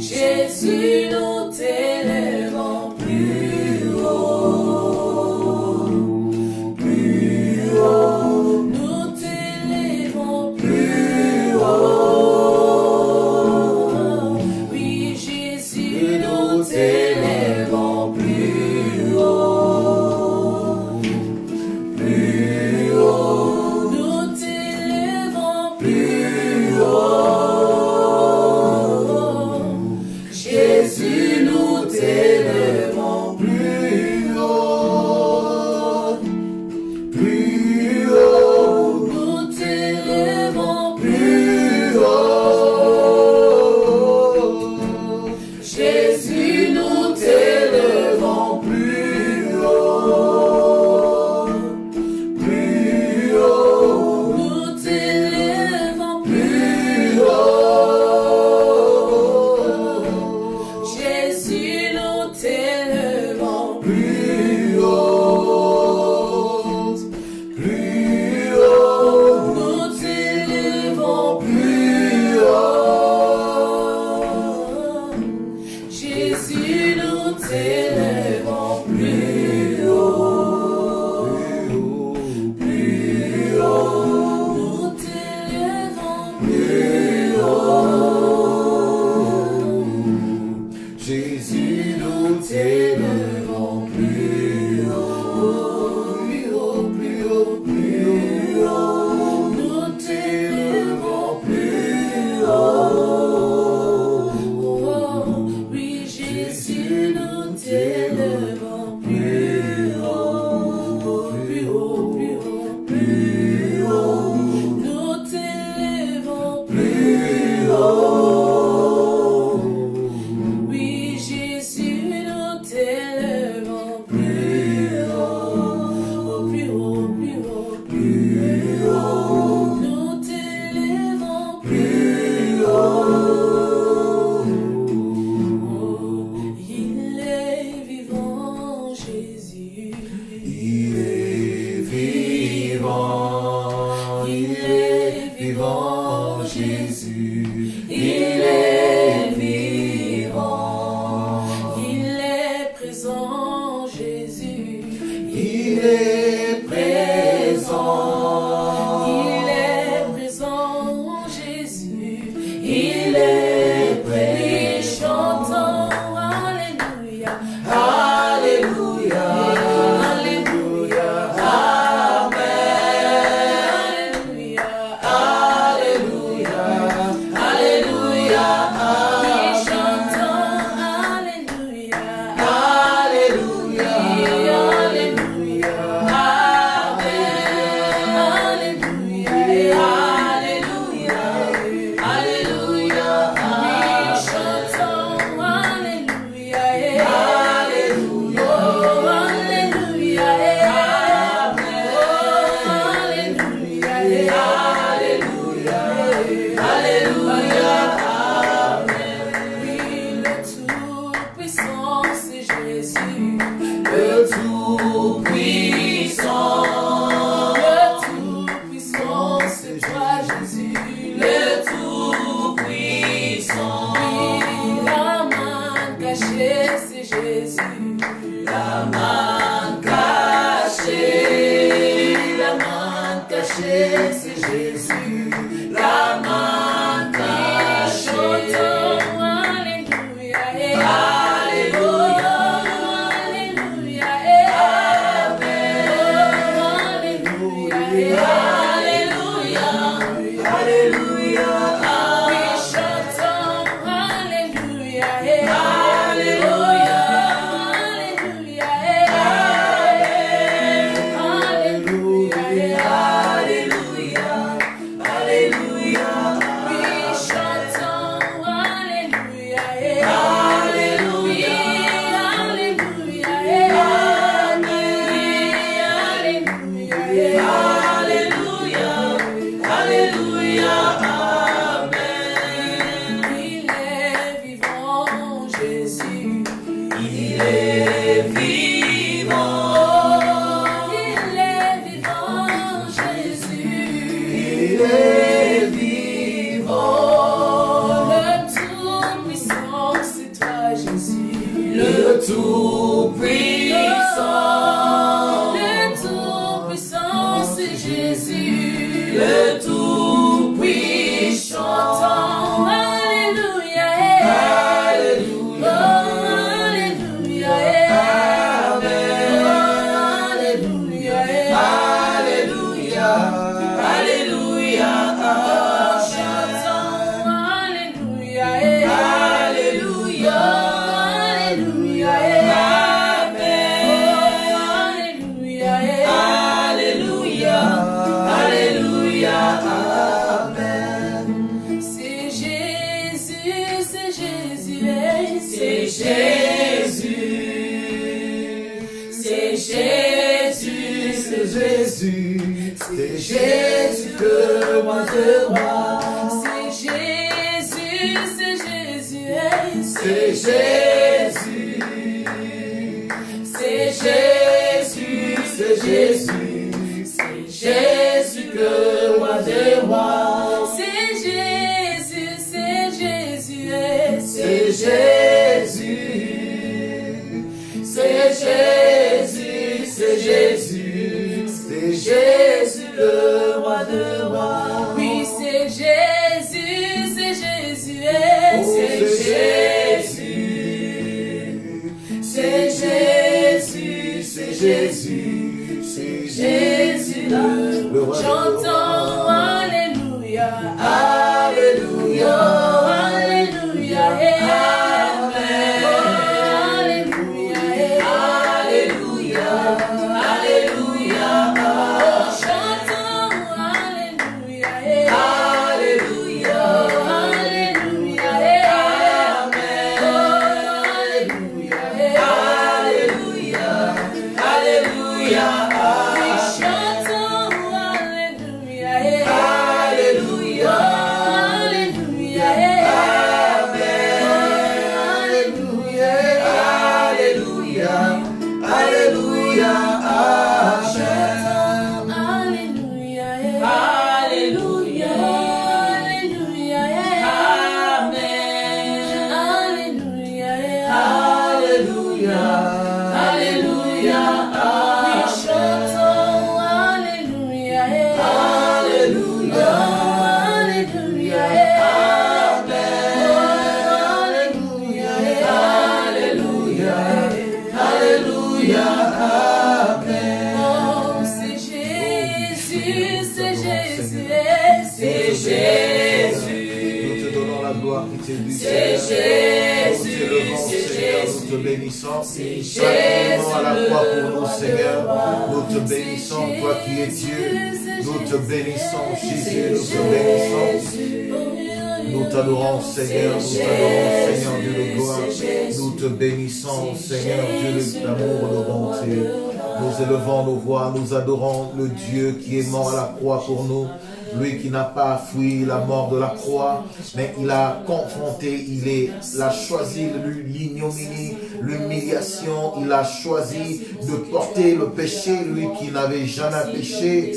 Jésus, nous t'aimons. Jésus, la main cachée, c'est Jésus, la main cachée. Alléluia, Alléluia, Alléluia, Alléluia, Alléluia, Alléluia. Oui, chantons Alléluia, Alléluia, Alléluia, Alléluia, Alléluia. Oui, chantons Alléluia, Alléluia, Alléluia, Alléluia, Alléluia, Amen. Il est vivant, Jésus. Il est vivant. Il est vivant, Jésus. Il est vivant. Le Tout-Puissant, c'est toi, Jésus. Le Tout-Puissant. Le Tout-Puissant, c'est Jésus. Le Tout-Puissant. Alléluia, Alléluia, Alléluia, Alléluia, Alléluia, Alléluia. Chantons Alléluia, Alléluia, Alléluia, Alléluia, Alléluia, Alléluia, Amen. C'est Jésus, c'est Jésus, c'est Jésus, c'est Jésus, c'est Jésus, c'est Jésus, le roi de rois. C'est Jésus, c'est Jésus, c'est Jésus, c'est Jésus, c'est Jésus, c'est Jésus, le roi des rois. C'est Jésus, c'est Jésus, c'est Jésus, c'est Jésus, c'est Jésus, c'est Jésus, le roi de rois. Oui, c'est Jésus, c'est Jésus, c'est Jésus, c'est Jésus, c'est Jésus, c'est Jésus, le roi. Chantons Alléluia, Alléluia, Alléluia, Amen. Alléluia, Alléluia, Alléluia. Chantons Alléluia, Alléluia, Alléluia, Amen. Alléluia, Alléluia, Alléluia. Oui, chantons Alléluia, Alléluia, Alléluia, Amen. Alléluia, Alléluia, Alléluia, Amen. Alléluia, Alléluia, Alléluia, Amen. Alléluia, Alléluia, Alléluia, oui, chantons Alléluia, Alléluia, Alléluia, Amen. Alléluia, Alléluia, Amen. Oh, c'est Jésus, c'est Jésus, c'est Jésus. Nous te donnons la gloire qui t'est due. C'est Jésus, Nous t'élevons, c'est Seigneur, Jésus. nous te bénissons. C'est Sacrément à la Jésus, croix le pour nous, roi Seigneur. des rois. Nous te C'est bénissons, toi qui es Dieu. Jésus, Nous te bénissons, Jésus, c'est nous te bénissons. Jésus. Nous t'adorons, Seigneur, nous t'adorons, Seigneur Dieu de gloire. C'est Jésus. Nous te bénissons, C'est Seigneur Dieu Jésus, d'amour, de bonté. le roi. Nous élevons nos voix, nous adorons le Dieu qui est mort à la croix pour nous. lui qui n'a pas fui la mort de la croix, mais il a confronté, il a choisi l'ignominie, l'humiliation, il a choisi de porter le péché, lui qui n'avait jamais péché,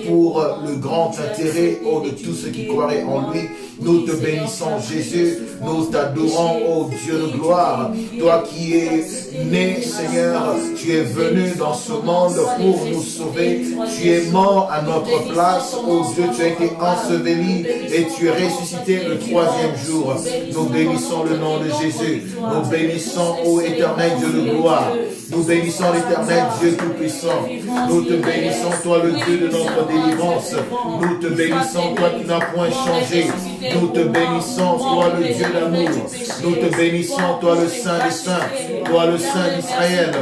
pour le grand intérêt de tous ceux qui croiraient en lui. Nous te bénissons, Jésus, nous t'adorons, ô Dieu de gloire, toi qui es né, Seigneur, tu es venu dans ce monde pour nous sauver, tu es mort à notre place, ô Dieu, tu as été enseveli et tu es ressuscité le 3e jour. Nous bénissons le nom de Jésus, nous bénissons, ô éternel Dieu de gloire, nous bénissons l'éternel Dieu tout-puissant, nous te bénissons, toi le Dieu de notre délivrance, nous te bénissons, toi qui n'as point changé, nous te bénissons, toi le Dieu d'amour, nous te bénissons, toi le Saint des Saints, toi le Saint d'Israël,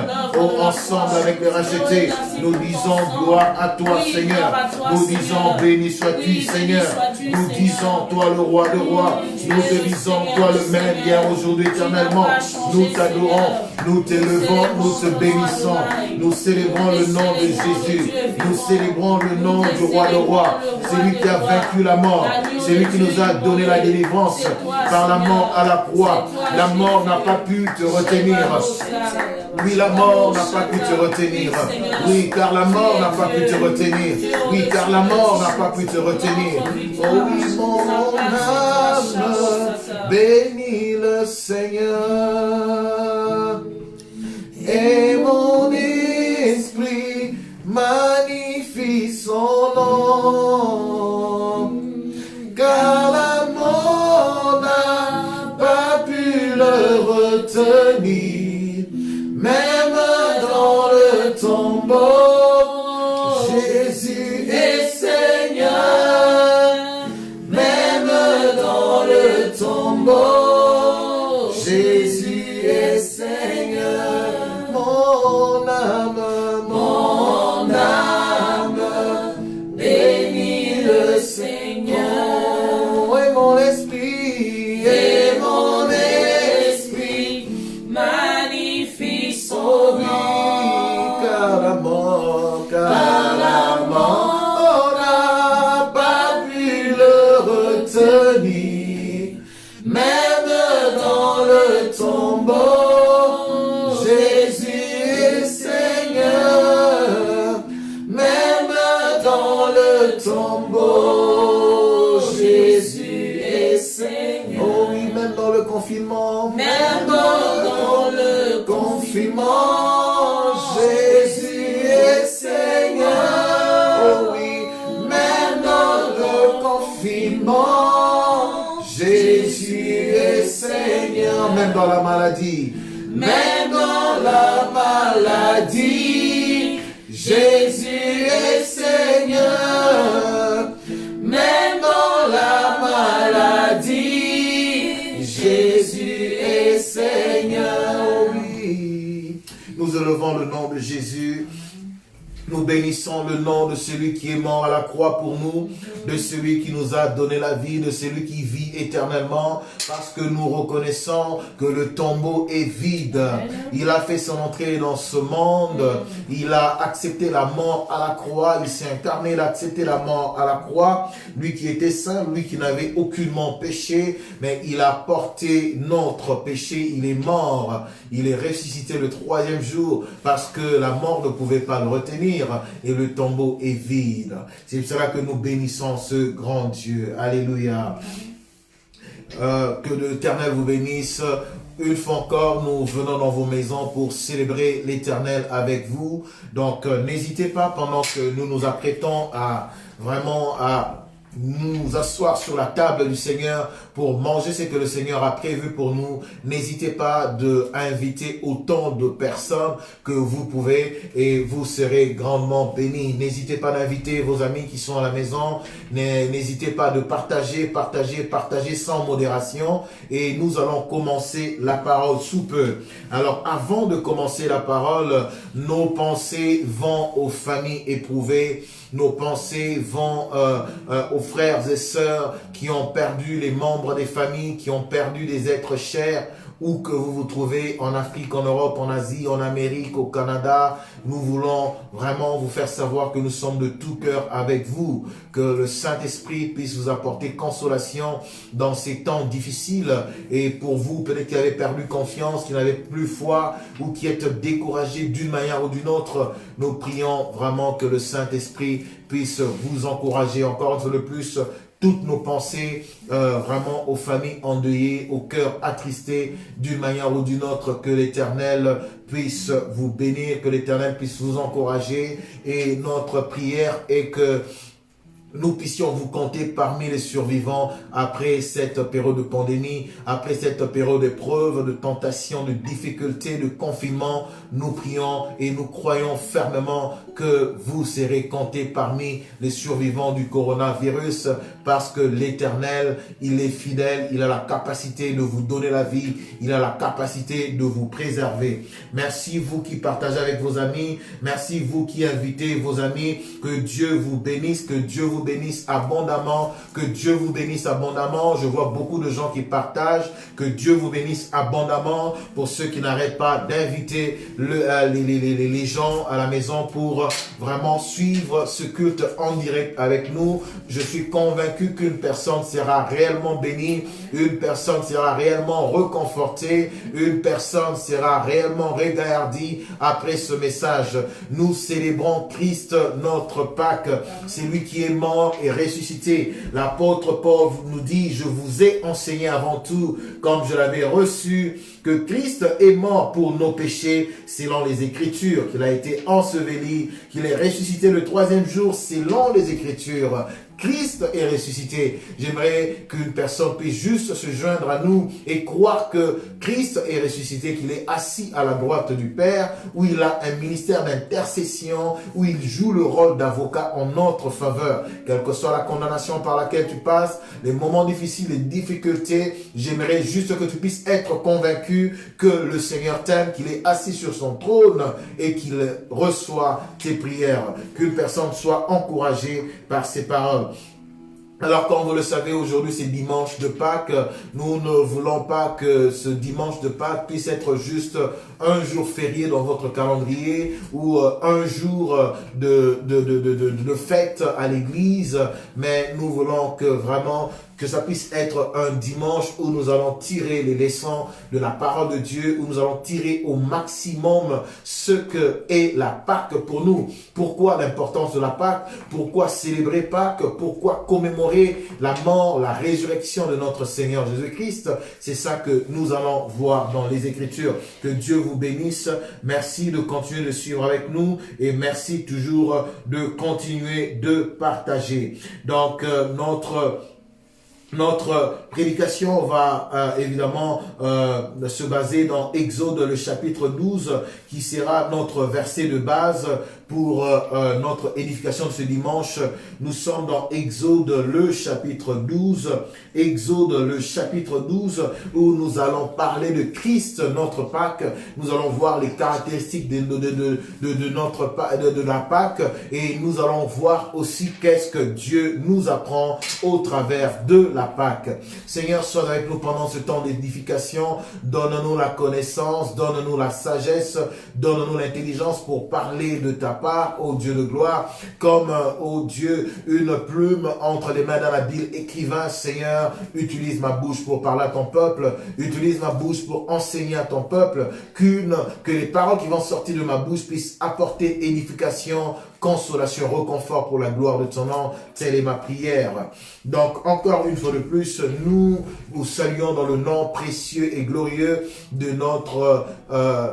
ensemble avec les rachetés, nous disons gloire à toi Seigneur, nous disons béni sois-tu Seigneur, nous disons toi le roi de rois, nous te disons toi le même hier, aujourd'hui, éternellement, nous t'adorons, nous t'élevons, nous te bénissons, nous célébrons le nom de Jésus, nous célébrons le nom du roi de rois, celui qui a vaincu la mort, celui qui nous a donné la délivrance par la mort à la croix. La mort n'a pas pu te retenir. Oui, la mort n'a pas pu te retenir. Oui, car la mort n'a pas pu te retenir. Oui, car la mort n'a pas pu te retenir. Oh oui, mon âme, bénis le Seigneur. Et mon esprit magnifie son nom. Car la mort n'a pas pu le retenir, même dans le tombeau, Jésus est Seigneur, même dans le tombeau, Jésus est Seigneur, mon âme, bénis le Seigneur. Même dans le tombeau, Jésus est Seigneur. Même dans le tombeau, Jésus est Seigneur. Oh oui, même dans le confinement. Même dans le confinement, Jésus est Seigneur. Oh oui, même dans le confinement, Jésus est Seigneur, même dans la maladie. Même dans la maladie, Jésus est Seigneur. Même dans la maladie, Jésus est Seigneur. Oui. Nous élevons le nom de Jésus. Nous bénissons le nom de celui qui est mort à la croix pour nous, de celui qui nous a donné la vie, de celui qui vit éternellement, parce que nous reconnaissons que le tombeau est vide. Il a fait son entrée dans ce monde, il a accepté la mort à la croix, il s'est incarné, il a accepté la mort à la croix, lui qui était saint, lui qui n'avait aucunement péché, mais il a porté notre péché, il est mort, il est ressuscité le 3e jour, parce que la mort ne pouvait pas le retenir. Et le tombeau est vide. C'est pour cela que nous bénissons ce grand Dieu. Alléluia. Que l'Éternel vous bénisse. Une fois encore, nous venons dans vos maisons pour célébrer l'Éternel avec vous. Donc, n'hésitez pas pendant que nous nous apprêtons à vraiment nous asseoir sur la table du Seigneur pour manger ce que le Seigneur a prévu pour nous. N'hésitez pas d'inviter autant de personnes que vous pouvez et vous serez grandement bénis. N'hésitez pas d'inviter vos amis qui sont à la maison. N'hésitez pas de partager sans modération. Et nous allons commencer la parole sous peu. Alors, avant de commencer la parole, nos pensées vont aux familles éprouvées. Nos pensées vont aux frères et sœurs qui ont perdu les membres des familles, qui ont perdu des êtres chers, où que vous vous trouvez, en Afrique, en Europe, en Asie, en Amérique, au Canada, nous voulons vraiment vous faire savoir que nous sommes de tout cœur avec vous, que le Saint-Esprit puisse vous apporter consolation dans ces temps difficiles. Et pour vous, peut-être qui avez perdu confiance, qui n'avez plus foi, ou qui êtes découragés d'une manière ou d'une autre, nous prions vraiment que le Saint-Esprit puisse vous encourager encore une fois de plus. Toutes nos pensées vraiment aux familles endeuillées, au cœur attristé d'une manière ou d'une autre, que l'Éternel puisse vous bénir, que l'Éternel puisse vous encourager. Et notre prière est que nous puissions vous compter parmi les survivants après cette période de pandémie, après cette période d'épreuve, de tentation, de difficulté, de confinement. Nous prions et nous croyons fermement que vous serez comptés parmi les survivants du coronavirus, parce que l'Éternel, il est fidèle, il a la capacité de vous donner la vie, il a la capacité de vous préserver. Merci vous qui partagez avec vos amis, merci vous qui invitez vos amis, que Dieu vous bénisse, que Dieu vous bénisse abondamment, que Dieu vous bénisse abondamment. Je vois beaucoup de gens qui partagent, que Dieu vous bénisse abondamment. Pour ceux qui n'arrêtent pas d'inviter les gens à la maison pour vraiment suivre ce culte en direct avec nous, je suis convaincu qu'une personne sera réellement bénie, une personne sera réellement reconfortée, une personne sera réellement regaillardie après ce message. Nous célébrons Christ, notre Pâques. C'est lui qui est mort et ressuscité. L'apôtre Paul nous dit: je vous ai enseigné avant tout, comme je l'avais reçu, que Christ est mort pour nos péchés selon les Écritures, qu'il a été enseveli, qu'il est ressuscité le troisième jour selon les Écritures. Christ est ressuscité. J'aimerais qu'une personne puisse juste se joindre à nous et croire que Christ est ressuscité, qu'il est assis à la droite du Père, où il a un ministère d'intercession, où il joue le rôle d'avocat en notre faveur. Quelle que soit la condamnation par laquelle tu passes, les moments difficiles, les difficultés, j'aimerais juste que tu puisses être convaincu que le Seigneur t'aime, qu'il est assis sur son trône et qu'il reçoit tes prières. Qu'une personne soit encouragée par ces paroles. Alors, comme vous le savez, aujourd'hui c'est dimanche de Pâques. Nous ne voulons pas que ce dimanche de Pâques puisse être juste un jour férié dans votre calendrier ou un jour de fête à l'église, mais nous voulons que vraiment que ça puisse être un dimanche où nous allons tirer les leçons de la parole de Dieu, où nous allons tirer au maximum ce que est la Pâque pour nous. Pourquoi l'importance de la Pâque? Pourquoi célébrer Pâques? Pourquoi commémorer la mort, la résurrection de notre Seigneur Jésus-Christ? C'est ça que nous allons voir dans les Écritures. Que Dieu vous bénisse. Merci de continuer de suivre avec nous et merci toujours de continuer de partager. Donc, notre prédication va évidemment se baser dans Exode le chapitre 12 qui sera notre verset de base pour notre édification de ce dimanche. Nous sommes dans Exode le chapitre 12. Exode le chapitre 12 où nous allons parler de Christ, notre Pâque. Nous allons voir les caractéristiques de la Pâque et nous allons voir aussi qu'est-ce que Dieu nous apprend au travers de la Pâque. Seigneur, sois avec nous pendant ce temps d'édification. Donne-nous la connaissance, donne-nous la sagesse, donne-nous l'intelligence pour parler de ta part, ô Dieu de gloire, comme, ô Dieu, une plume entre les mains d'un habile écrivain. Seigneur, utilise ma bouche pour parler à ton peuple, utilise ma bouche pour enseigner à ton peuple, que les paroles qui vont sortir de ma bouche puissent apporter édification, consolation, réconfort pour la gloire de ton nom. Telle est ma prière. Donc, encore une fois de plus, nous vous saluons dans le nom précieux et glorieux de notre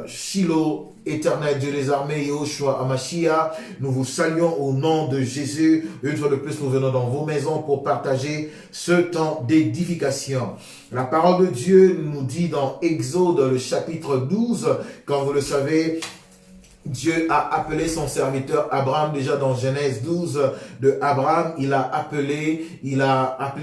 Shiloh, Éternel Dieu des armées, Yahushua Hamashiach. Nous vous saluons au nom de Jésus. Une fois de plus, nous venons dans vos maisons pour partager ce temps d'édification. La parole de Dieu nous dit dans Exode, le chapitre 12, comme vous le savez, Dieu a appelé son serviteur Abraham, déjà dans Genèse 12 de Abraham, il a appelé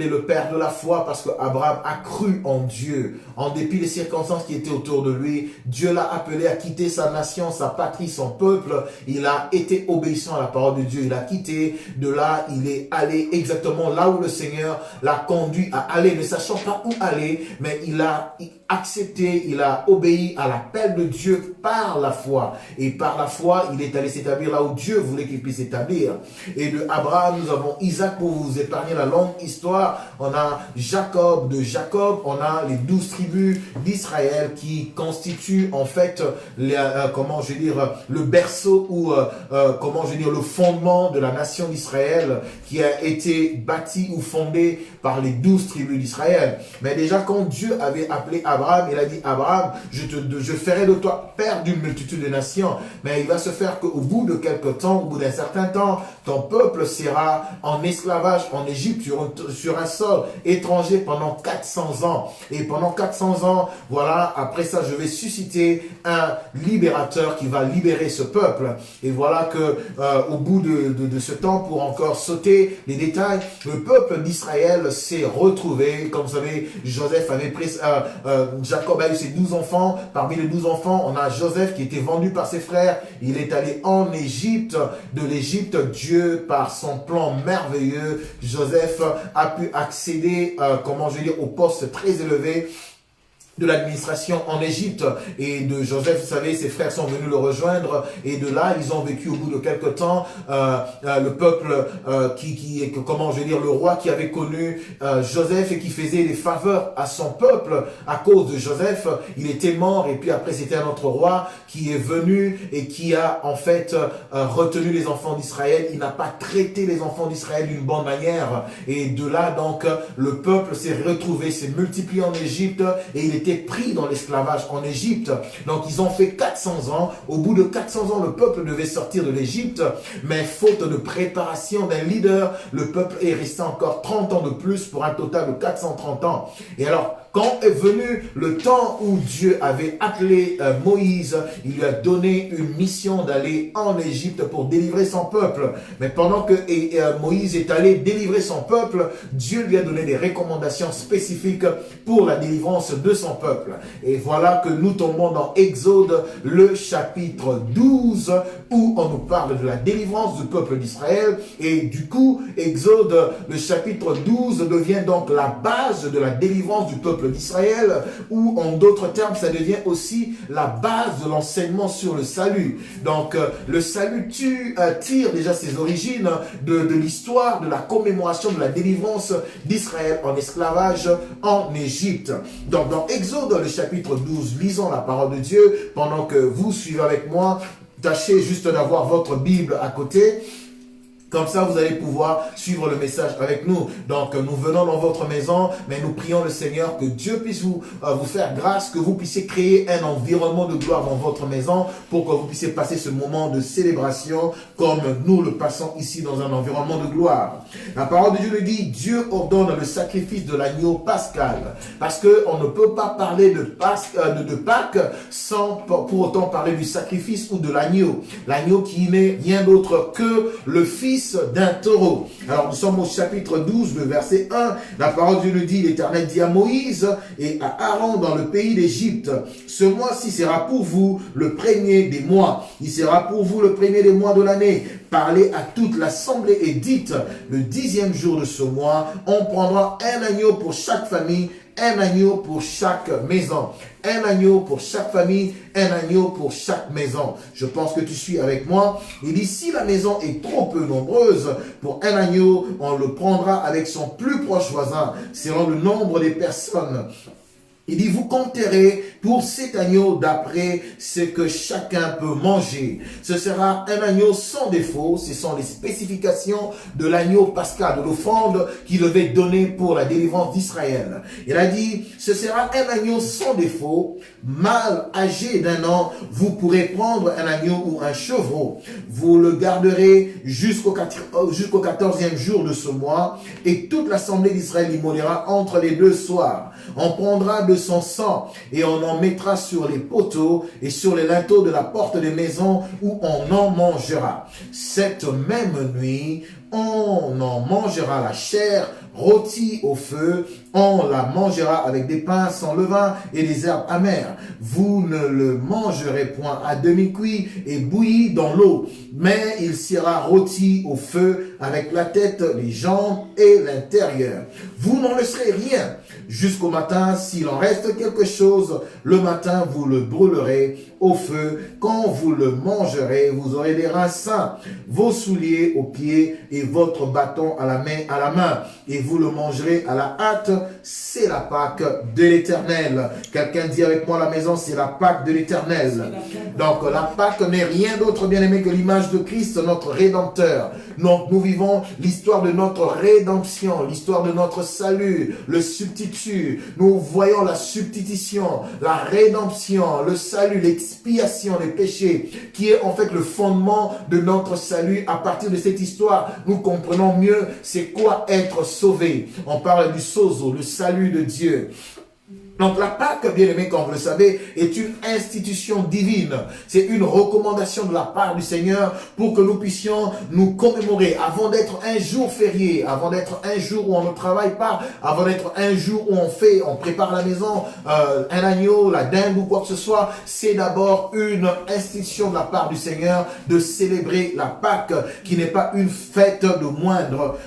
le père de la foi parce que Abraham a cru en Dieu. En dépit des circonstances qui étaient autour de lui, Dieu l'a appelé à quitter sa nation, sa patrie, son peuple. Il a été obéissant à la parole de Dieu. Il a quitté. De là, il est allé exactement là où le Seigneur l'a conduit à aller, ne sachant pas où aller, mais il a accepté, il a obéi à l'appel de Dieu par la foi. Et par la foi, il est allé s'établir là où Dieu voulait qu'il puisse s'établir. Et de Abraham, nous avons Isaac pour vous épargner la longue histoire. On a Jacob, de Jacob, on a les 12 tribus d'Israël qui constituent en fait, le berceau ou le fondement de la nation d'Israël qui a été bâti ou fondé par les 12 tribus d'Israël. Mais déjà quand Dieu avait appelé Abraham, il a dit Abraham, je ferai de toi père d'une multitude de nations. Mais il va se faire qu'au bout de quelque temps, au bout d'un certain temps, ton peuple sera en esclavage en Égypte sur un sol étranger pendant 400 ans. Et pendant 400 ans, voilà, après ça, je vais susciter un libérateur qui va libérer ce peuple. Et voilà que au bout de ce temps, pour encore sauter les détails, le peuple d'Israël s'est retrouvé. Comme vous savez, Jacob a eu ses 12 enfants. Parmi les 12 enfants, on a Joseph qui était vendu par ses frères. Il est allé en Égypte. De l'Égypte, Dieu, par son plan merveilleux, Joseph a pu accéder, au poste très élevé de l'administration en Égypte. Et de Joseph, vous savez, ses frères sont venus le rejoindre, et de là, ils ont vécu au bout de quelque temps, le peuple le roi qui avait connu Joseph et qui faisait des faveurs à son peuple à cause de Joseph, il était mort, et puis après c'était un autre roi qui est venu et qui a en fait retenu les enfants d'Israël. Il n'a pas traité les enfants d'Israël d'une bonne manière, et de là donc le peuple s'est retrouvé, s'est multiplié en Égypte, et il était pris dans l'esclavage en Égypte. Donc ils ont fait 400 ans. Au bout de 400 ans, le peuple devait sortir de l'Égypte, mais faute de préparation d'un leader, le peuple est resté encore 30 ans de plus pour un total de 430 ans. Et alors, quand est venu le temps où Dieu avait appelé Moïse, il lui a donné une mission d'aller en Égypte pour délivrer son peuple. Mais pendant que Moïse est allé délivrer son peuple, Dieu lui a donné des recommandations spécifiques pour la délivrance de son peuple. Et voilà que nous tombons dans Exode, le chapitre 12, où on nous parle de la délivrance du peuple d'Israël. Et du coup, Exode, le chapitre 12, devient donc la base de la délivrance du peuple d'Israël, ou en d'autres termes, ça devient aussi la base de l'enseignement sur le salut. Donc, le salut tire déjà ses origines de l'histoire, de la commémoration de la délivrance d'Israël en esclavage en Égypte. Donc, dans Exode, le chapitre 12, lisons la parole de Dieu pendant que vous suivez avec moi. Tâchez juste d'avoir votre Bible à côté. Comme ça, vous allez pouvoir suivre le message avec nous. Donc, nous venons dans votre maison, mais nous prions le Seigneur que Dieu puisse vous faire grâce, que vous puissiez créer un environnement de gloire dans votre maison pour que vous puissiez passer ce moment de célébration comme nous le passons ici dans un environnement de gloire. La parole de Dieu le dit, Dieu ordonne le sacrifice de l'agneau pascal. Parce qu'on ne peut pas parler de Pâques sans pour autant parler du sacrifice ou de l'agneau. L'agneau qui n'est rien d'autre que le Fils d'un taureau. Alors nous sommes au chapitre 12, le verset 1. La parole de Dieu nous dit, l'Éternel dit à Moïse et à Aaron dans le pays d'Égypte, ce mois-ci sera pour vous le premier des mois. Il sera pour vous le premier des mois de l'année. Parlez à toute l'assemblée et dites, le 10e jour de ce mois, on prendra un agneau pour chaque famille, un agneau pour chaque maison, un agneau pour chaque famille, un agneau pour chaque maison. Je pense que tu suis avec moi. Il dit, si la maison est trop peu nombreuse, pour un agneau, on le prendra avec son plus proche voisin, selon le nombre des personnes. Il dit, vous compterez pour cet agneau d'après ce que chacun peut manger. Ce sera un agneau sans défaut. Ce sont les spécifications de l'agneau pascal, de l'offrande qu'il devait donner pour la délivrance d'Israël. Il a dit, ce sera un agneau sans défaut, mâle âgé d'1 an. Vous pourrez prendre un agneau ou un chevreau. Vous le garderez jusqu'au 14e jour de ce mois, et toute l'assemblée d'Israël l'immolera entre les 2 soirs. On prendra de son sang et on en mettra sur les poteaux et sur les linteaux de la porte des maisons où on en mangera. Cette même nuit, on en mangera la chair rôtie au feu, on la mangera avec des pains sans levain et des herbes amères. Vous ne le mangerez point à demi-cuit et bouilli dans l'eau, mais il sera rôti au feu avec la tête, les jambes et l'intérieur. Vous n'en laisserez rien jusqu'au matin. S'il en reste quelque chose, le matin vous le brûlerez au feu. Quand vous le mangerez, vous aurez des reins sains, vos souliers aux pieds et votre bâton à la main, et vous le mangerez à la hâte. C'est la Pâque de l'Éternel. Quelqu'un dit avec moi à la maison, c'est la Pâque de l'Éternel. Donc la Pâque n'est rien d'autre, bien aimé, que l'image de Christ, notre Rédempteur. Donc nous vivons l'histoire de notre rédemption, l'histoire de notre salut, le substitut. Nous voyons la substitution, la rédemption, le salut, l'expiation des péchés, qui est en fait le fondement de notre salut. À partir de cette histoire, nous comprenons mieux c'est quoi être sauvé. On parle du sozo, le salut de Dieu. Donc la Pâque, bien aimé, comme vous le savez, est une institution divine. C'est une recommandation de la part du Seigneur pour que nous puissions nous commémorer avant d'être un jour férié, avant d'être un jour où on ne travaille pas, avant d'être un jour où on prépare la maison, un agneau, la dinde ou quoi que ce soit. C'est d'abord une institution de la part du Seigneur de célébrer la Pâque, qui n'est pas une fête de moindre.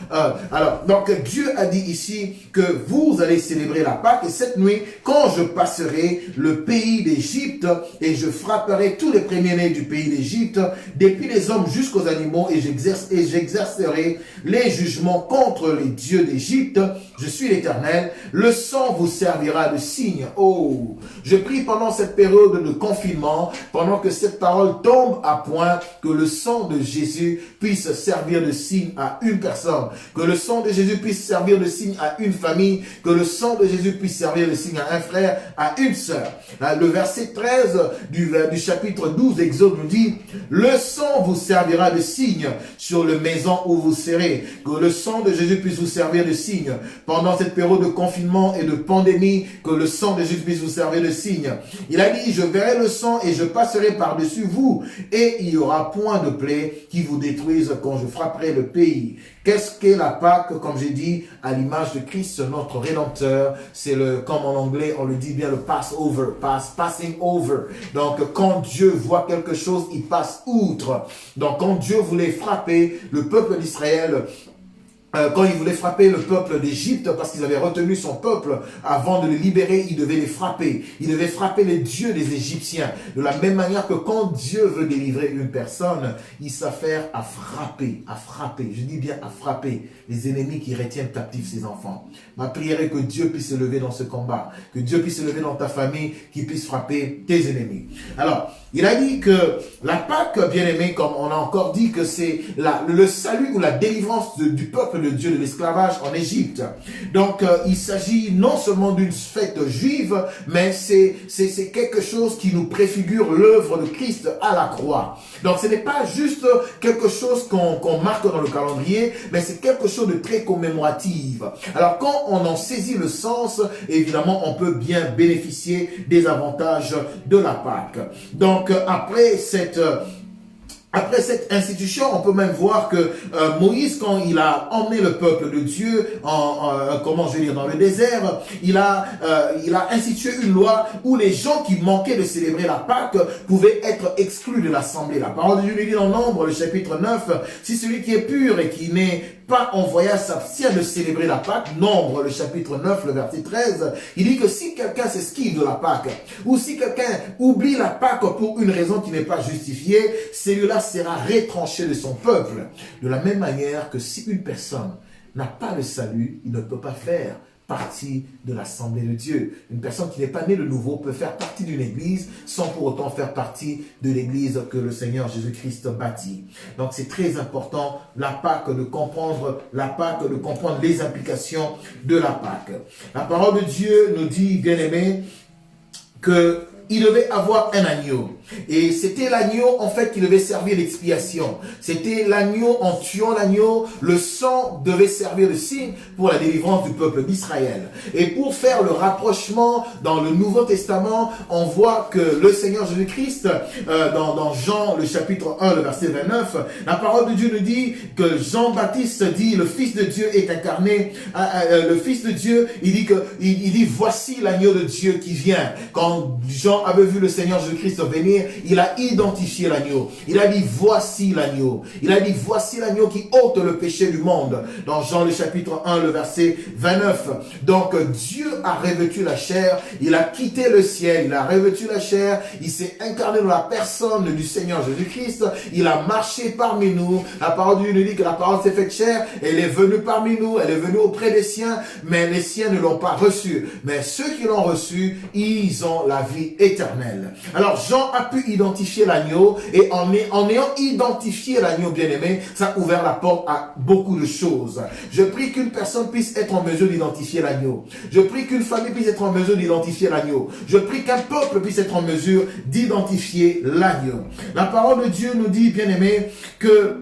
Donc Dieu a dit ici que vous allez célébrer la Pâque, et cette nuit, quand je passerai le pays d'Égypte et je frapperai tous les premiers-nés du pays d'Égypte, depuis les hommes jusqu'aux animaux, et j'exercerai les jugements contre les dieux d'Égypte. Je suis l'Éternel. Le sang vous servira de signe. Oh, je prie pendant cette période de confinement, pendant que cette parole tombe à point, que le sang de Jésus puisse servir de signe à une personne, que le sang de Jésus puisse servir de signe à une famille, que le sang de Jésus puisse servir de signe à un frère, à une sœur. Le verset 13 du chapitre 12 d'Exode nous dit: le sang vous servira de signe sur le maison où vous serez. Que le sang de Jésus puisse vous servir de signe pendant cette période de confinement et de pandémie, que le sang de Jésus puisse vous servir de signe. Il a dit: je verrai le sang et je passerai par-dessus vous, et il n'y aura point de plaie qui vous détruise quand je frapperai le pays. Qu'est-ce qu'est la Pâque? Comme j'ai dit, à l'image de Christ, notre Rédempteur. C'est comme en anglais, on le dit bien, le Passover, passing over. Donc, quand Dieu voit quelque chose, il passe outre. Donc, quand Dieu voulait frapper le peuple d'Israël, quand il voulait frapper le peuple d'Égypte, parce qu'ils avaient retenu son peuple, avant de le libérer, il devait les frapper. Il devait frapper les dieux des Égyptiens. De la même manière que quand Dieu veut délivrer une personne, il s'affaire à frapper, je dis bien à frapper les ennemis qui retiennent captifs ses enfants. Ma prière est que Dieu puisse se lever dans ce combat, que Dieu puisse se lever dans ta famille, qu'il puisse frapper tes ennemis. Alors, il a dit que la Pâque, bien aimé, comme on a encore dit, que c'est le salut ou la délivrance du peuple de Dieu de l'esclavage en Égypte. Donc, il s'agit non seulement d'une fête juive, mais c'est quelque chose qui nous préfigure l'œuvre de Christ à la croix. Donc, ce n'est pas juste quelque chose qu'on marque dans le calendrier, mais c'est quelque chose de très commémoratif. Alors, quand on en saisit le sens, évidemment, on peut bien bénéficier des avantages de la Pâque. Donc, après cette institution, on peut même voir que Moïse, quand il a emmené le peuple de Dieu dans le désert, il a institué une loi où les gens qui manquaient de célébrer la Pâque pouvaient être exclus de l'assemblée. La parole de Dieu nous dit dans Nombre, le chapitre 9, si celui qui est pur et qui n'est pas en voyage s'abstient de célébrer la Pâque, Nombre, le chapitre 9, le verset 13, il dit que si quelqu'un s'esquive de la Pâque, ou si quelqu'un oublie la Pâque pour une raison qui n'est pas justifiée, celui-là sera retranché de son peuple. De la même manière que si une personne n'a pas le salut, il ne peut pas faire partie de l'assemblée de Dieu. Une personne qui n'est pas née de nouveau peut faire partie d'une église sans pour autant faire partie de l'église que le Seigneur Jésus-Christ bâtit. Donc c'est très important, la Pâque, de comprendre la Pâque, de comprendre les implications de la Pâque. La parole de Dieu nous dit, bien aimé, que il devait avoir un agneau. Et c'était l'agneau, en fait, qui devait servir d'expiation. C'était l'agneau, en tuant l'agneau, le sang devait servir de signe pour la délivrance du peuple d'Israël. Et pour faire le rapprochement dans le Nouveau Testament, on voit que le Seigneur Jésus-Christ, dans Jean, le chapitre 1, le verset 29, la parole de Dieu nous dit que Jean-Baptiste dit, le Fils de Dieu est incarné, le Fils de Dieu, il dit, voici l'agneau de Dieu qui vient. Quand Jean avait vu le Seigneur Jésus-Christ venir, il a identifié l'agneau. Il a dit, voici l'agneau. Il a dit, voici l'agneau qui ôte le péché du monde. Dans Jean le chapitre 1, le verset 29. Donc, Dieu a revêtu la chair. Il a quitté le ciel. Il a revêtu la chair. Il s'est incarné dans la personne du Seigneur Jésus-Christ. Il a marché parmi nous. La parole de Dieu nous dit que la parole s'est faite chair. Elle est venue parmi nous. Elle est venue auprès des siens. Mais les siens ne l'ont pas reçue. Mais ceux qui l'ont reçue, ils ont la vie éternelle. Alors, Jean a pu identifier l'agneau, et en ayant identifié l'agneau bien-aimé, ça a ouvert la porte à beaucoup de choses. Je prie qu'une personne puisse être en mesure d'identifier l'agneau. Je prie qu'une famille puisse être en mesure d'identifier l'agneau. Je prie qu'un peuple puisse être en mesure d'identifier l'agneau. La parole de Dieu nous dit, bien-aimé, que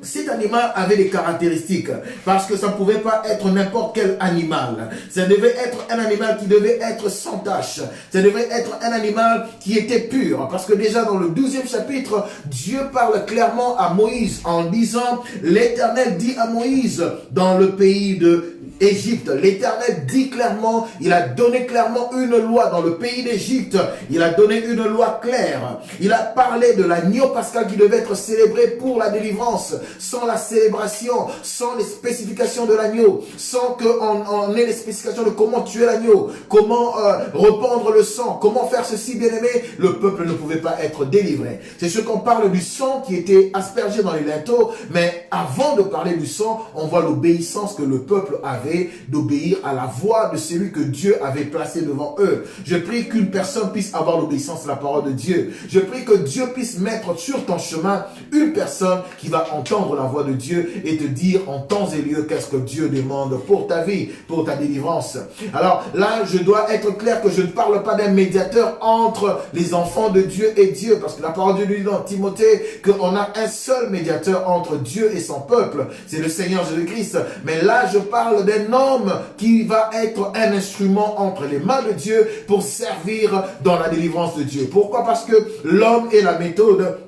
cet animal avait des caractéristiques, parce que ça ne pouvait pas être n'importe quel animal. Ça devait être un animal qui devait être sans tache. Ça devait être un animal qui était pur, parce que déjà dans le 12e chapitre, Dieu parle clairement à Moïse en disant, l'Éternel dit à Moïse dans le pays de Égypte. L'Éternel dit clairement, il a donné clairement une loi dans le pays d'Égypte. Il a donné une loi claire. Il a parlé de l'agneau pascal qui devait être célébré pour la délivrance. Sans la célébration, sans les spécifications de l'agneau, sans qu'on ait les spécifications de comment tuer l'agneau, comment répandre le sang, comment faire ceci, bien-aimé, le peuple ne pouvait pas être délivré. C'est ce qu'on parle du sang qui était aspergé dans les linteaux, mais avant de parler du sang, on voit l'obéissance que le peuple avait d'obéir à la voix de celui que Dieu avait placé devant eux. Je prie qu'une personne puisse avoir l'obéissance à la parole de Dieu. Je prie que Dieu puisse mettre sur ton chemin une personne qui va entendre la voix de Dieu et te dire en temps et lieu qu'est-ce que Dieu demande pour ta vie, pour ta délivrance. Alors là, je dois être clair que je ne parle pas d'un médiateur entre les enfants de Dieu et Dieu, parce que la parole de Dieu dit dans Timothée qu'on a un seul médiateur entre Dieu et son peuple, c'est le Seigneur Jésus-Christ. Mais là, je parle d'un homme qui va être un instrument entre les mains de Dieu pour servir dans la délivrance de Dieu. Pourquoi? Parce que l'homme est la méthode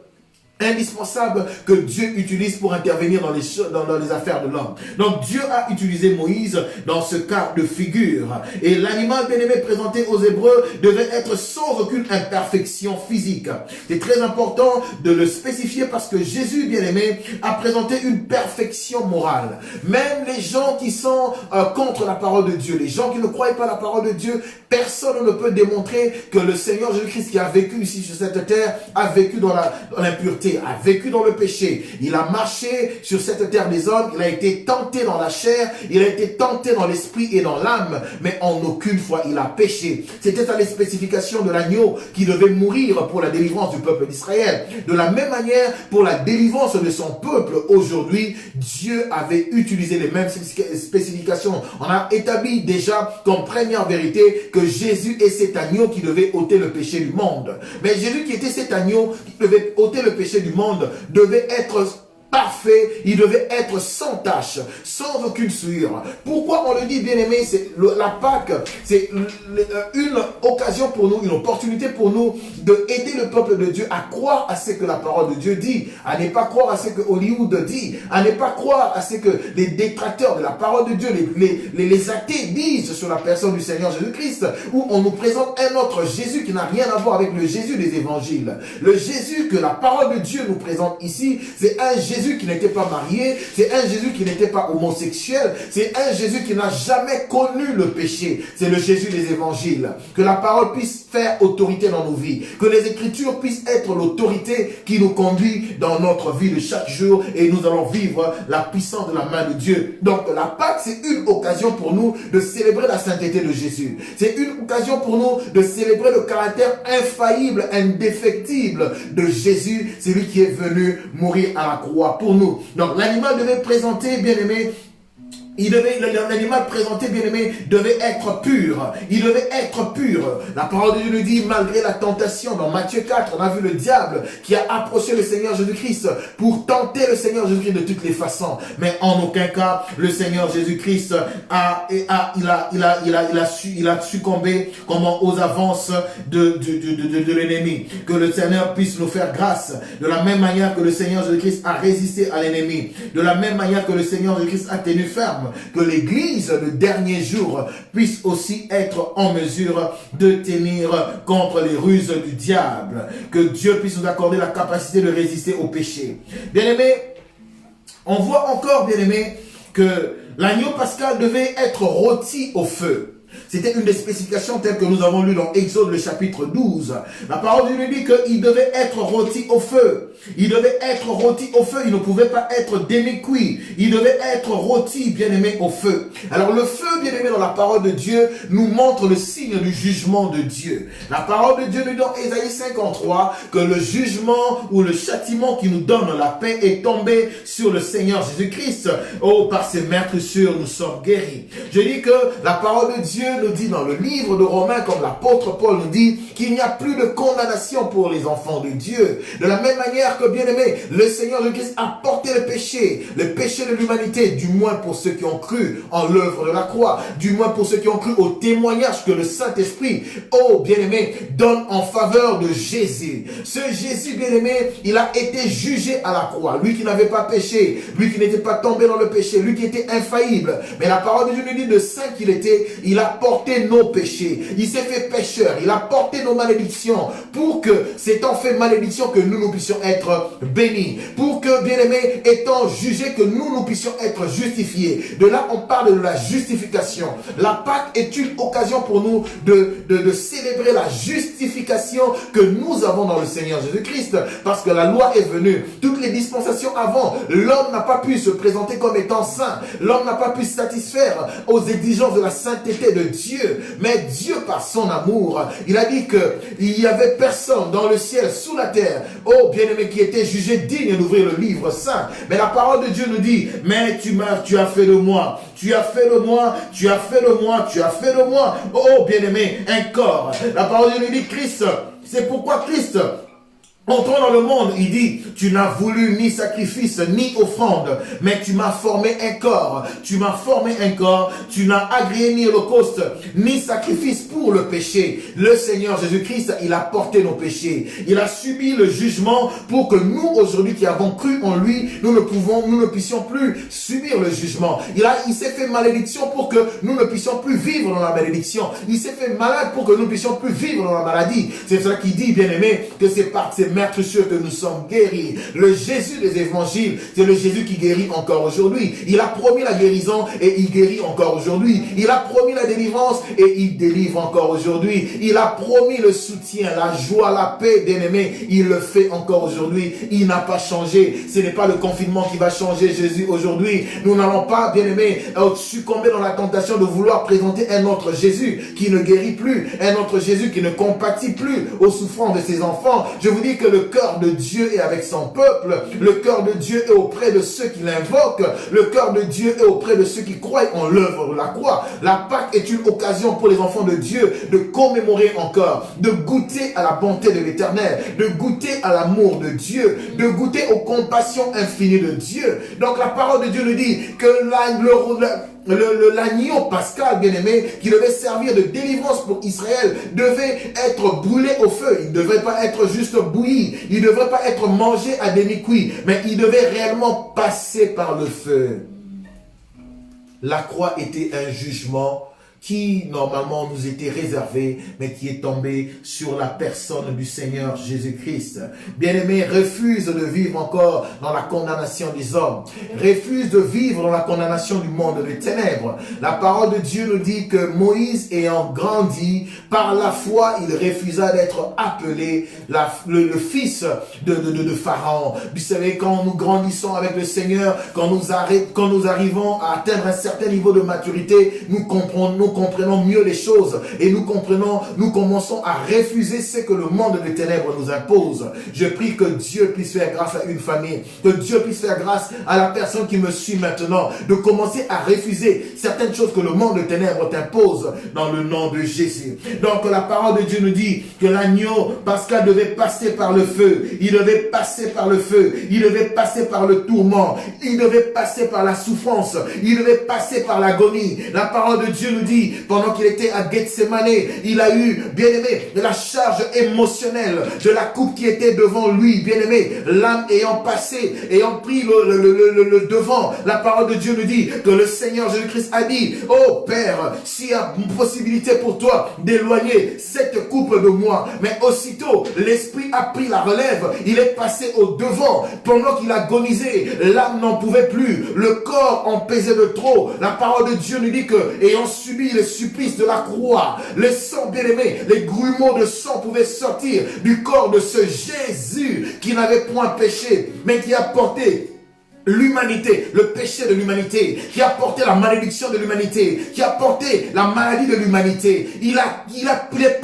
indispensable que Dieu utilise pour intervenir dans les affaires de l'homme. Donc Dieu a utilisé Moïse dans ce cas de figure. Et l'animal bien-aimé présenté aux Hébreux devait être sans aucune imperfection physique. C'est très important de le spécifier parce que Jésus bien-aimé a présenté une perfection morale. Même les gens qui sont contre la parole de Dieu, les gens qui ne croient pas la parole de Dieu, personne ne peut démontrer que le Seigneur Jésus-Christ qui a vécu ici sur cette terre a vécu dans l'impureté, a vécu dans le péché. Il a marché sur cette terre des hommes, il a été tenté dans la chair, il a été tenté dans l'esprit et dans l'âme, mais en aucune fois il a péché. C'était à les spécifications de l'agneau qui devait mourir pour la délivrance du peuple d'Israël. De la même manière, pour la délivrance de son peuple aujourd'hui, Dieu avait utilisé les mêmes spécifications. On a établi déjà comme première vérité que Jésus est cet agneau qui devait ôter le péché du monde. Mais Jésus qui était cet agneau qui devait ôter le péché du monde devait être parfait, il devait être sans tache, sans aucune souillure. Pourquoi on le dit, bien-aimé? C'est la Pâque, c'est une occasion pour nous, une opportunité pour nous de aider le peuple de Dieu à croire à ce que la parole de Dieu dit, à ne pas croire à ce que Hollywood dit, à ne pas croire à ce que les détracteurs de la parole de Dieu, les athées disent sur la personne du Seigneur Jésus-Christ, où on nous présente un autre Jésus qui n'a rien à voir avec le Jésus des évangiles. Le Jésus que la parole de Dieu nous présente ici, c'est un Jésus qui n'était pas marié, c'est un Jésus qui n'était pas homosexuel, c'est un Jésus qui n'a jamais connu le péché. C'est le Jésus des évangiles. Que la parole puisse faire autorité dans nos vies, que les Écritures puissent être l'autorité qui nous conduit dans notre vie de chaque jour et nous allons vivre la puissance de la main de Dieu. Donc la Pâque, c'est une occasion pour nous de célébrer la sainteté de Jésus. C'est une occasion pour nous de célébrer le caractère infaillible, indéfectible de Jésus, celui qui est venu mourir à la croix pour nous. Donc l'animal devait présenter, bien aimé, l'animal présenté, bien-aimé, devait être pur. Il devait être pur. La parole de Dieu nous dit, malgré la tentation, dans Matthieu 4, on a vu le diable qui a approché le Seigneur Jésus-Christ pour tenter le Seigneur Jésus-Christ de toutes les façons. Mais en aucun cas, le Seigneur Jésus-Christ a succombé aux avances de l'ennemi. Que le Seigneur puisse nous faire grâce. De la même manière que le Seigneur Jésus-Christ a résisté à l'ennemi. De la même manière que le Seigneur Jésus-Christ a tenu ferme. Que l'Église, le dernier jour, puisse aussi être en mesure de tenir contre les ruses du diable. Que Dieu puisse nous accorder la capacité de résister au péché. Bien-aimés, on voit encore, bien-aimés, que l'agneau pascal devait être rôti au feu. C'était une des spécifications telles que nous avons lu dans Exode le chapitre 12. La parole de Dieu nous dit qu'il devait être rôti au feu. Il devait être rôti au feu. Il ne pouvait pas être demi-cuit. Il devait être rôti, bien-aimé, au feu. Alors le feu, bien-aimé, dans la parole de Dieu, nous montre le signe du jugement de Dieu. La parole de Dieu nous dit dans Ésaïe 53 que le jugement ou le châtiment qui nous donne la paix est tombé sur le Seigneur Jésus-Christ. Oh, par ses meurtrissures, nous sommes guéris. Je dis que la parole de Dieu nous dit dans le livre de Romains, comme l'apôtre Paul nous dit, qu'il n'y a plus de condamnation pour les enfants de Dieu. De la même manière que, bien aimé, le Seigneur Jésus-Christ a porté le péché de l'humanité, du moins pour ceux qui ont cru en l'œuvre de la croix, du moins pour ceux qui ont cru au témoignage que le Saint-Esprit, oh bien aimé, donne en faveur de Jésus. Ce Jésus, bien aimé, il a été jugé à la croix. Lui qui n'avait pas péché, lui qui n'était pas tombé dans le péché, lui qui était infaillible. Mais la parole de Dieu nous dit de saint qu'il était, il a porté nos péchés. Il s'est fait pécheur. Il a porté nos malédictions pour que, s'étant fait malédiction, que nous puissions être bénis. Pour que, bien-aimés, étant jugés, que nous puissions être justifiés. De là, on parle de la justification. La Pâque est une occasion pour nous de célébrer la justification que nous avons dans le Seigneur Jésus-Christ. Parce que la loi est venue. Toutes les dispensations avant, l'homme n'a pas pu se présenter comme étant saint. L'homme n'a pas pu se satisfaire aux exigences de la sainteté de Dieu. Mais Dieu, par son amour, il a dit qu'il n'y avait personne dans le ciel, sous la terre, oh bien-aimé, qui était jugé digne d'ouvrir le livre saint. Mais la parole de Dieu nous dit, mais tu as fait de moi, tu as fait de moi, tu as fait de moi, tu as fait de moi, oh bien-aimé, un corps. La parole de Dieu nous dit, Christ, c'est pourquoi Christ, entrant dans le monde, il dit, tu n'as voulu ni sacrifice, ni offrande, mais tu m'as formé un corps. Tu m'as formé un corps, tu n'as agréé ni holocauste, ni sacrifice pour le péché. Le Seigneur Jésus-Christ, il a porté nos péchés. Il a subi le jugement pour que nous, aujourd'hui, qui avons cru en lui, nous ne puissions plus subir le jugement. Il s'est fait malédiction pour que nous ne puissions plus vivre dans la malédiction. Il s'est fait malade pour que nous ne puissions plus vivre dans la maladie. C'est cela qui dit, bien aimé, que c'est par ces meurtrissures que nous sommes guéris. Le Jésus des évangiles, c'est le Jésus qui guérit encore aujourd'hui. Il a promis la guérison et il guérit encore aujourd'hui. Il a promis la délivrance et il délivre encore aujourd'hui. Il a promis le soutien, la joie, la paix, bien-aimé. Il le fait encore aujourd'hui. Il n'a pas changé. Ce n'est pas le confinement qui va changer Jésus aujourd'hui. Nous n'allons pas, bien-aimé, succomber dans la tentation de vouloir présenter un autre Jésus qui ne guérit plus, un autre Jésus qui ne compatit plus aux souffrances de ses enfants. Je vous dis que le cœur de Dieu est avec son peuple. Le cœur de Dieu est auprès de ceux qui l'invoquent. Le cœur de Dieu est auprès de ceux qui croient en l'œuvre de la croix. La Pâque est une occasion pour les enfants de Dieu de commémorer encore, de goûter à la bonté de l'Éternel, de goûter à l'amour de Dieu, de goûter aux compassions infinies de Dieu. Donc la parole de Dieu nous dit que l'agneau pascal, bien-aimé, qui devait servir de délivrance pour Israël, devait être brûlé au feu. Il ne devait pas être juste bouilli. Il ne devait pas être mangé à demi-cuit. Mais il devait réellement passer par le feu. La croix était un jugement qui normalement nous était réservé, mais qui est tombé sur la personne du Seigneur Jésus-Christ. Bien-aimé, refuse de vivre encore dans la condamnation des hommes. Refuse de vivre dans la condamnation du monde des ténèbres. La parole de Dieu nous dit que Moïse, ayant grandi, par la foi, il refusa d'être appelé le fils de Pharaon. Vous savez, quand nous grandissons avec le Seigneur, quand nous arrivons à atteindre un certain niveau de maturité, nous comprenons comprenons mieux les choses et nous commençons à refuser ce que le monde des ténèbres nous impose. Je prie que Dieu puisse faire grâce à une famille, que Dieu puisse faire grâce à la personne qui me suit maintenant, de commencer à refuser certaines choses que le monde des ténèbres t'impose dans le nom de Jésus. Donc la parole de Dieu nous dit que l'agneau pascal devait passer par le feu, il devait passer par le feu, il devait passer par le tourment, il devait passer par la souffrance, il devait passer par l'agonie. La parole de Dieu nous dit, pendant qu'il était à Gethsemane, il a eu, bien aimé, la charge émotionnelle de la coupe qui était devant lui, bien aimé, l'âme ayant passé, ayant pris le devant. La parole de Dieu nous dit que le Seigneur Jésus-Christ a dit, oh Père, s'il y a une possibilité pour toi d'éloigner cette coupe de moi, mais aussitôt l'Esprit a pris la relève, il est passé au devant, pendant qu'il agonisait, l'âme n'en pouvait plus, le corps en pesait de trop. La parole de Dieu nous dit que, ayant subi le supplice de la croix, le sang bien-aimé, les grumeaux de sang pouvaient sortir du corps de ce Jésus qui n'avait point péché, mais qui a porté l'humanité, le péché de l'humanité, qui a porté la malédiction de l'humanité, qui a porté la maladie de l'humanité. Il est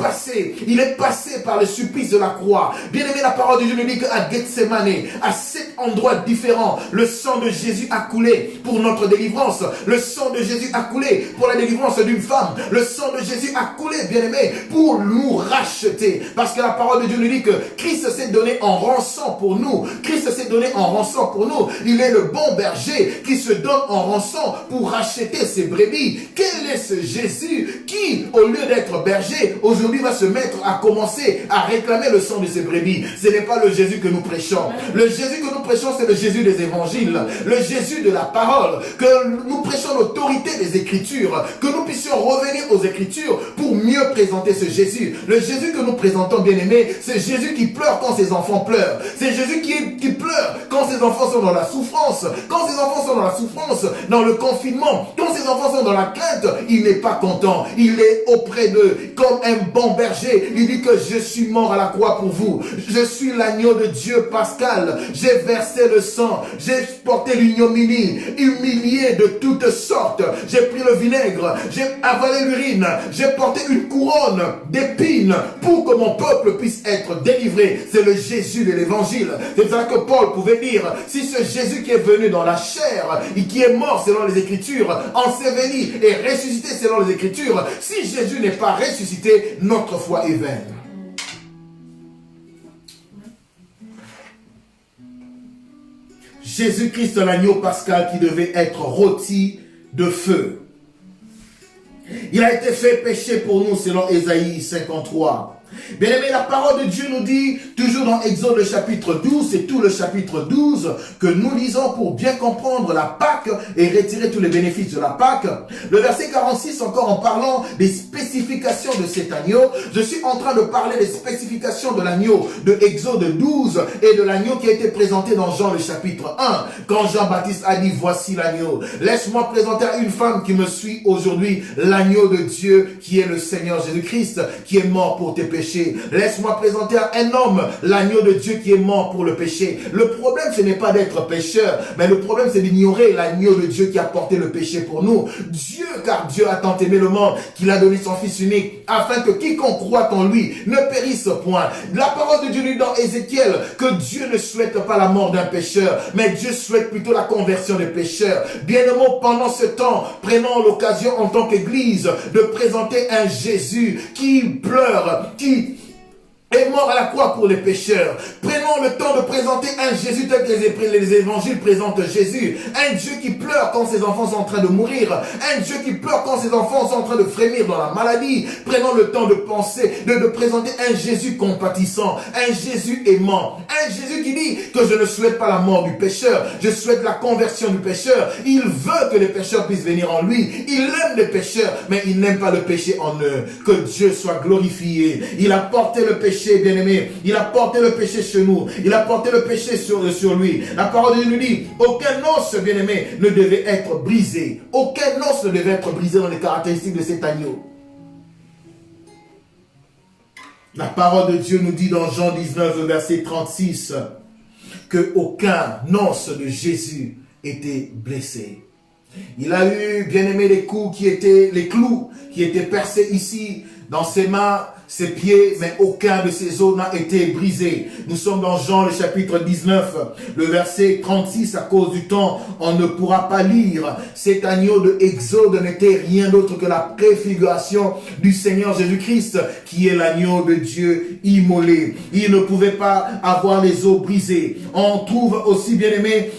passé par le supplice de la croix. Bien aimé, la parole de Dieu nous dit qu'à Gethsemane, à 7 endroits différents, le sang de Jésus a coulé pour notre délivrance. Le sang de Jésus a coulé pour la délivrance d'une femme. Le sang de Jésus a coulé, bien aimé, pour nous racheter. Parce que la parole de Dieu nous dit que Christ s'est donné en rançon pour nous. Christ s'est donné en rançon pour nous. Il est le bon berger qui se donne en rançon pour racheter ses brebis. Quel est ce Jésus qui, au lieu d'être berger, aujourd'hui va se mettre à commencer à réclamer le sang de ses brebis? Ce n'est pas le Jésus que nous prêchons. Le Jésus que nous prêchons, c'est le Jésus des évangiles, le Jésus de la parole, que nous prêchons l'autorité des Écritures, que nous puissions revenir aux Écritures pour mieux présenter ce Jésus. Le Jésus que nous présentons, bien aimé, c'est Jésus qui pleure quand ses enfants pleurent. C'est Jésus qui pleure quand ses enfants sont dans la souffrance. Quand ses enfants sont dans la souffrance, dans le confinement, quand ses enfants sont dans la crainte, il n'est pas content. Il est auprès d'eux comme un bon berger. Il dit que je suis mort à la croix pour vous. Je suis l'agneau de Dieu pascal. J'ai versé le sang. J'ai porté l'ignominie, humilié de toutes sortes. J'ai pris le vinaigre. J'ai avalé l'urine. J'ai porté une couronne d'épines pour que mon peuple puisse être délivré. C'est le Jésus de l'évangile. C'est ça que Paul pouvait dire. Si ce Jésus qui est venu dans la chair et qui est mort selon les Écritures, enseveli et ressuscité selon les Écritures, si Jésus n'est pas ressuscité, notre foi est vaine. Jésus-Christ, l'agneau pascal qui devait être rôti de feu. Il a été fait péché pour nous selon Ésaïe 53. Bien aimé, la parole de Dieu nous dit, toujours dans Exode le chapitre 12, c'est tout le chapitre 12 que nous lisons pour bien comprendre la Pâque et retirer tous les bénéfices de la Pâque. Le verset 46, encore en parlant des spécifications de cet agneau, je suis en train de parler des spécifications de l'agneau de Exode 12 et de l'agneau qui a été présenté dans Jean le chapitre 1. Quand Jean-Baptiste a dit, voici l'agneau. Laisse-moi présenter à une femme qui me suit aujourd'hui l'agneau de Dieu qui est le Seigneur Jésus-Christ, qui est mort pour tes péchés. Laisse-moi présenter à un homme l'agneau de Dieu qui est mort pour le péché. Le problème, ce n'est pas d'être pécheur, mais le problème, c'est d'ignorer l'agneau de Dieu qui a porté le péché pour nous. Dieu, car Dieu a tant aimé le monde qu'il a donné son Fils unique, afin que quiconque croit en lui ne périsse point. La parole de Dieu dit dans Ézéchiel que Dieu ne souhaite pas la mort d'un pécheur, mais Dieu souhaite plutôt la conversion des pécheurs. Bien-aimés, pendant ce temps, prenons l'occasion en tant qu'Église de présenter un Jésus qui pleure, qui est mort à la croix pour les pécheurs. Prenons le temps de présenter un Jésus tel que les évangiles présentent Jésus. Un Dieu qui pleure quand ses enfants sont en train de mourir. Un Dieu qui pleure quand ses enfants sont en train de frémir dans la maladie. Prenons le temps de penser, de présenter un Jésus compatissant, un Jésus aimant, un Jésus qui dit que je ne souhaite pas la mort du pécheur, je souhaite la conversion du pécheur. Il veut que les pécheurs puissent venir en lui. Il aime les pécheurs, mais il n'aime pas le péché en eux. Que Dieu soit glorifié. Il a porté le péché, bien-aimé. Il a porté le péché chez nous. Il a porté le péché sur lui. La parole de Dieu nous dit, aucun os, bien-aimé, ne devait être brisé. Aucun os ne devait être brisé dans les caractéristiques de cet agneau. La parole de Dieu nous dit dans Jean 19, verset 36, que aucun os de Jésus était blessé. Il a eu, bien aimé, les clous qui étaient percés ici, dans ses mains, ses pieds, mais aucun de ses os n'a été brisé. Nous sommes dans Jean, le chapitre 19, le verset 36. À cause du temps, on ne pourra pas lire. Cet agneau de Exode n'était rien d'autre que la préfiguration du Seigneur Jésus-Christ, qui est l'agneau de Dieu immolé. Il ne pouvait pas avoir les os brisés. On trouve aussi, bien aimé,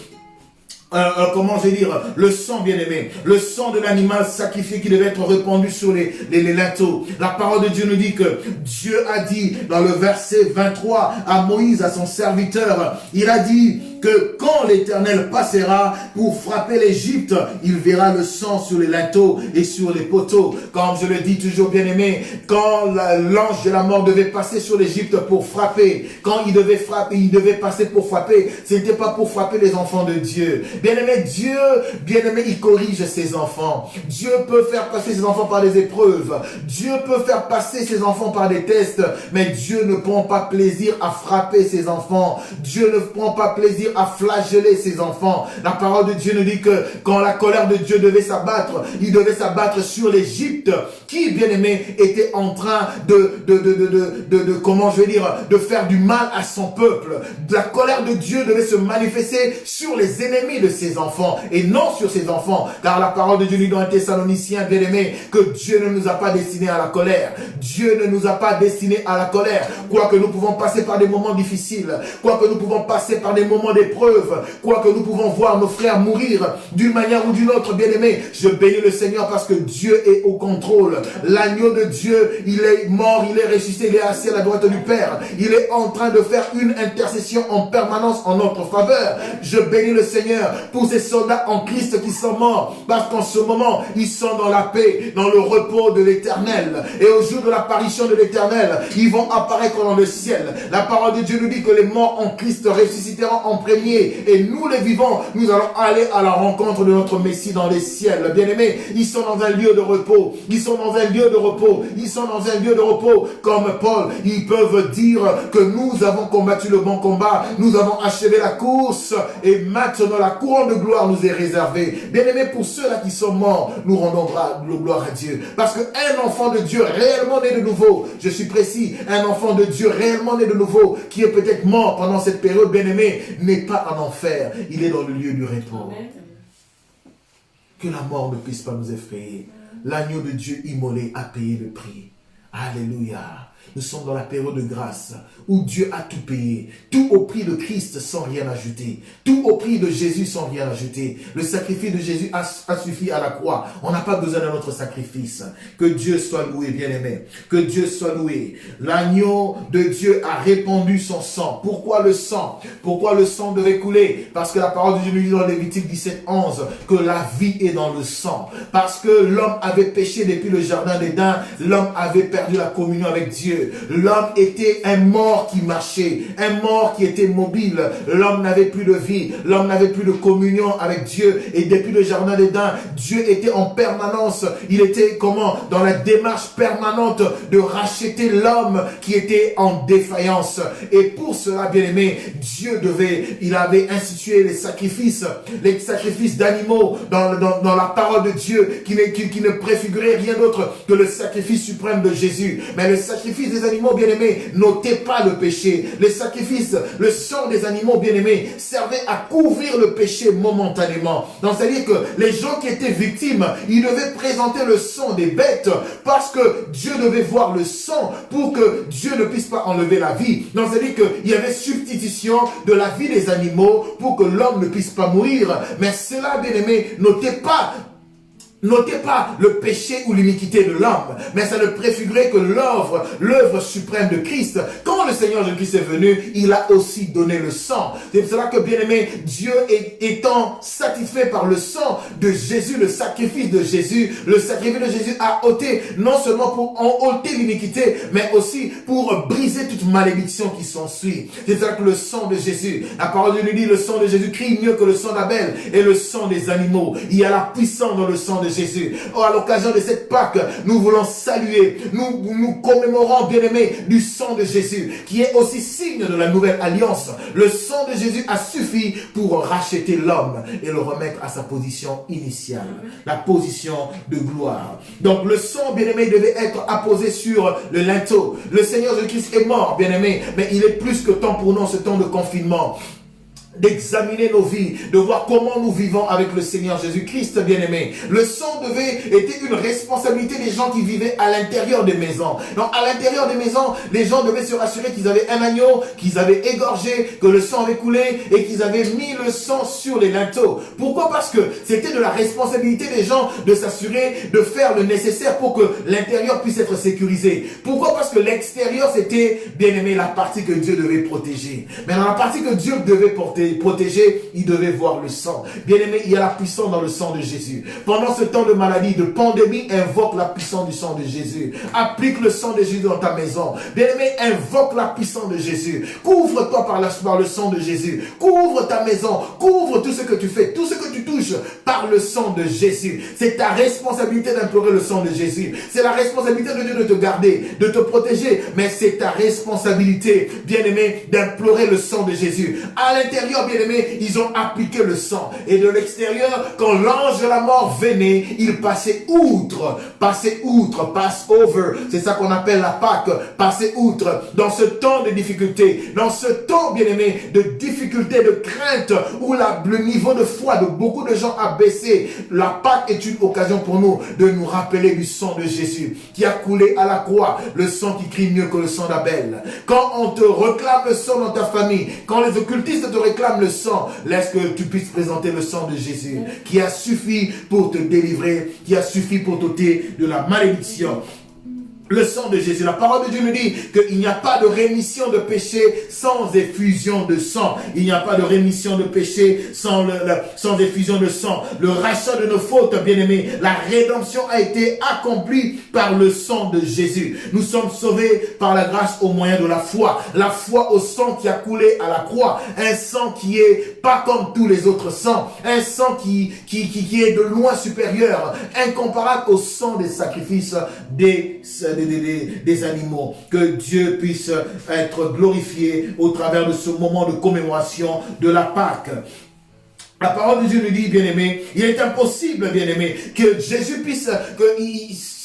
comment je vais dire, le sang, bien aimé, le sang de l'animal sacrifié qui devait être répandu sur les linteaux. La parole de Dieu nous dit que Dieu a dit dans le verset 23 à Moïse, à son serviteur, il a dit que quand l'Éternel passera pour frapper l'Égypte, il verra le sang sur les linteaux et sur les poteaux. Comme je le dis toujours, bien aimé, quand l'ange de la mort devait passer sur l'Égypte pour frapper, quand il devait frapper, il devait passer pour frapper, ce n'était pas pour frapper les enfants de Dieu. Bien-aimé, Dieu, bien-aimé, il corrige ses enfants. Dieu peut faire passer ses enfants par des épreuves. Dieu peut faire passer ses enfants par des tests. Mais Dieu ne prend pas plaisir à frapper ses enfants. Dieu ne prend pas plaisir à flageller ses enfants. La parole de Dieu nous dit que quand la colère de Dieu devait s'abattre, il devait s'abattre sur l'Égypte, qui, bien-aimé, était en train comment je vais dire, de faire du mal à son peuple. La colère de Dieu devait se manifester sur les ennemis de ses enfants et non sur ses enfants, car la parole de Dieu dit dans un Thessaloniciens, bien-aimé, que Dieu ne nous a pas destinés à la colère. Dieu ne nous a pas destinés à la colère. Quoique nous pouvons passer par des moments difficiles, quoique nous pouvons passer par des moments d'épreuve, quoique nous pouvons voir nos frères mourir d'une manière ou d'une autre, bien-aimé, je bénis le Seigneur parce que Dieu est au contrôle. L'agneau de Dieu, il est mort, il est ressuscité, il est assis à la droite du Père. Il est en train de faire une intercession en permanence en notre faveur. Je bénis le Seigneur pour ces soldats en Christ qui sont morts, parce qu'en ce moment, ils sont dans la paix, dans le repos de l'Éternel. Et au jour de l'apparition de l'Éternel, ils vont apparaître dans le ciel. La parole de Dieu nous dit que les morts en Christ ressusciteront en premier, et nous les vivants, nous allons aller à la rencontre de notre Messie dans les ciels. Bien-aimés, ils sont dans un lieu de repos, ils sont dans un lieu de repos, ils sont dans un lieu de repos, comme Paul, ils peuvent dire que nous avons combattu le bon combat, nous avons achevé la course, et maintenant la couronne de gloire nous est réservée. Bien-aimés, pour ceux-là qui sont morts, nous rendons gloire à Dieu, parce qu'un enfant de Dieu réellement né de nouveau, je suis précis, un enfant de Dieu réellement né de nouveau, qui est peut-être mort pendant cette période, bien-aimé, n'est pas en enfer, il est dans le lieu du repos. Que la mort ne puisse pas nous effrayer. L'agneau de Dieu immolé a payé le prix. Alléluia. Nous sommes dans la période de grâce où Dieu a tout payé. Tout au prix de Christ sans rien ajouter. Tout au prix de Jésus sans rien ajouter. Le sacrifice de Jésus a suffi à la croix. On n'a pas besoin d'un autre sacrifice. Que Dieu soit loué, bien-aimé. Que Dieu soit loué. L'agneau de Dieu a répandu son sang. Pourquoi le sang? Pourquoi le sang devait couler? Parce que la parole de Dieu nous dit dans Lévitique 17:11 que la vie est dans le sang. Parce que l'homme avait péché depuis le jardin d'Éden. L'homme avait perdu la communion avec Dieu. L'homme était un mort qui marchait, un mort qui était mobile. L'homme n'avait plus de vie, l'homme n'avait plus de communion avec Dieu. Et depuis le jardin d'Éden, Dieu était en permanence. Il était dans la démarche permanente de racheter l'homme qui était en défaillance. Et pour cela, bien-aimé, il avait institué les sacrifices d'animaux dans la parole de Dieu qui ne préfigurait rien d'autre que le sacrifice suprême de Jésus. Mais le sacrifice des animaux, bien-aimés, n'ôtait pas le péché. Les sacrifices, le sang des animaux, bien-aimés, servait à couvrir le péché momentanément. Donc, c'est-à-dire que les gens qui étaient victimes, ils devaient présenter le sang des bêtes parce que Dieu devait voir le sang pour que Dieu ne puisse pas enlever la vie. Donc, c'est-à-dire qu'il y avait substitution de la vie des animaux pour que l'homme ne puisse pas mourir. Mais cela, bien-aimés, Notez pas le péché ou l'iniquité de l'homme, mais ça ne préfigurait que l'œuvre suprême de Christ. Quand le Seigneur Jésus-Christ est venu, il a aussi donné le sang. C'est pour cela que, bien aimé, Dieu étant satisfait par le sang de Jésus, le sacrifice de Jésus a ôté, non seulement pour ôter l'iniquité, mais aussi pour briser toute malédiction qui s'ensuit. C'est pour cela que le sang de Jésus, la parole de Dieu dit, le sang de Jésus crie mieux que le sang d'Abel et le sang des animaux. Il y a la puissance dans le sang de de Jésus. Oh, à l'occasion de cette Pâque, nous voulons saluer, nous commémorons, bien-aimés, du sang de Jésus, qui est aussi signe de la nouvelle alliance. Le sang de Jésus a suffi pour racheter l'homme et le remettre à sa position initiale, la position de gloire. Donc le sang, bien-aimé, devait être apposé sur le linteau. Le Seigneur Jésus-Christ est mort, bien-aimé, mais il est plus que temps pour nous, ce temps de confinement, d'examiner nos vies, de voir comment nous vivons avec le Seigneur Jésus-Christ, bien-aimé. Le sang était une responsabilité des gens qui vivaient à l'intérieur des maisons. Donc, à l'intérieur des maisons, les gens devaient se rassurer qu'ils avaient un agneau, qu'ils avaient égorgé, que le sang avait coulé et qu'ils avaient mis le sang sur les linteaux. Pourquoi? Parce que c'était de la responsabilité des gens de s'assurer de faire le nécessaire pour que l'intérieur puisse être sécurisé. Pourquoi? Parce que l'extérieur, c'était, bien-aimé, la partie que Dieu devait protéger. Mais dans la partie que Dieu devait protéger, il devait voir le sang. Bien-aimé, il y a la puissance dans le sang de Jésus. Pendant ce temps de maladie, de pandémie, invoque la puissance du sang de Jésus. Applique le sang de Jésus dans ta maison. Bien-aimé, invoque la puissance de Jésus. Couvre-toi par le sang de Jésus. Couvre ta maison. Couvre tout ce que tu fais, tout ce que tu touches par le sang de Jésus. C'est ta responsabilité d'implorer le sang de Jésus. C'est la responsabilité de Dieu de te garder, de te protéger. Mais c'est ta responsabilité, bien-aimé, d'implorer le sang de Jésus. À l'intérieur, bien-aimé, ils ont appliqué le sang. Et de l'extérieur, quand l'ange de la mort venait, il passait outre. Passait outre, pass over. C'est ça qu'on appelle la Pâque. Passer outre. Dans ce temps de difficulté, dans ce temps, bien-aimé, de difficulté, de crainte, où le niveau de foi de beaucoup de gens a baissé, la Pâque est une occasion pour nous de nous rappeler du sang de Jésus qui a coulé à la croix, le sang qui crie mieux que le sang d'Abel. Quand on te réclame le sang dans ta famille, quand les occultistes te réclament le sang, laisse que tu puisses présenter le sang de Jésus qui a suffi pour te délivrer, qui a suffi pour t'ôter de la malédiction. Le sang de Jésus. La parole de Dieu nous dit qu'il n'y a pas de rémission de péché sans effusion de sang. Il n'y a pas de rémission de péché sans effusion de sang. Le rachat de nos fautes, bien-aimés, la rédemption a été accomplie par le sang de Jésus. Nous sommes sauvés par la grâce au moyen de la foi. La foi au sang qui a coulé à la croix. Un sang qui est pas comme tous les autres sangs. Un sang qui est de loin supérieur, incomparable au sang des sacrifices des animaux. Que Dieu puisse être glorifié au travers de ce moment de commémoration de la Pâque. La parole de Dieu nous dit, bien-aimé, il est impossible, bien-aimé, que Jésus puisse,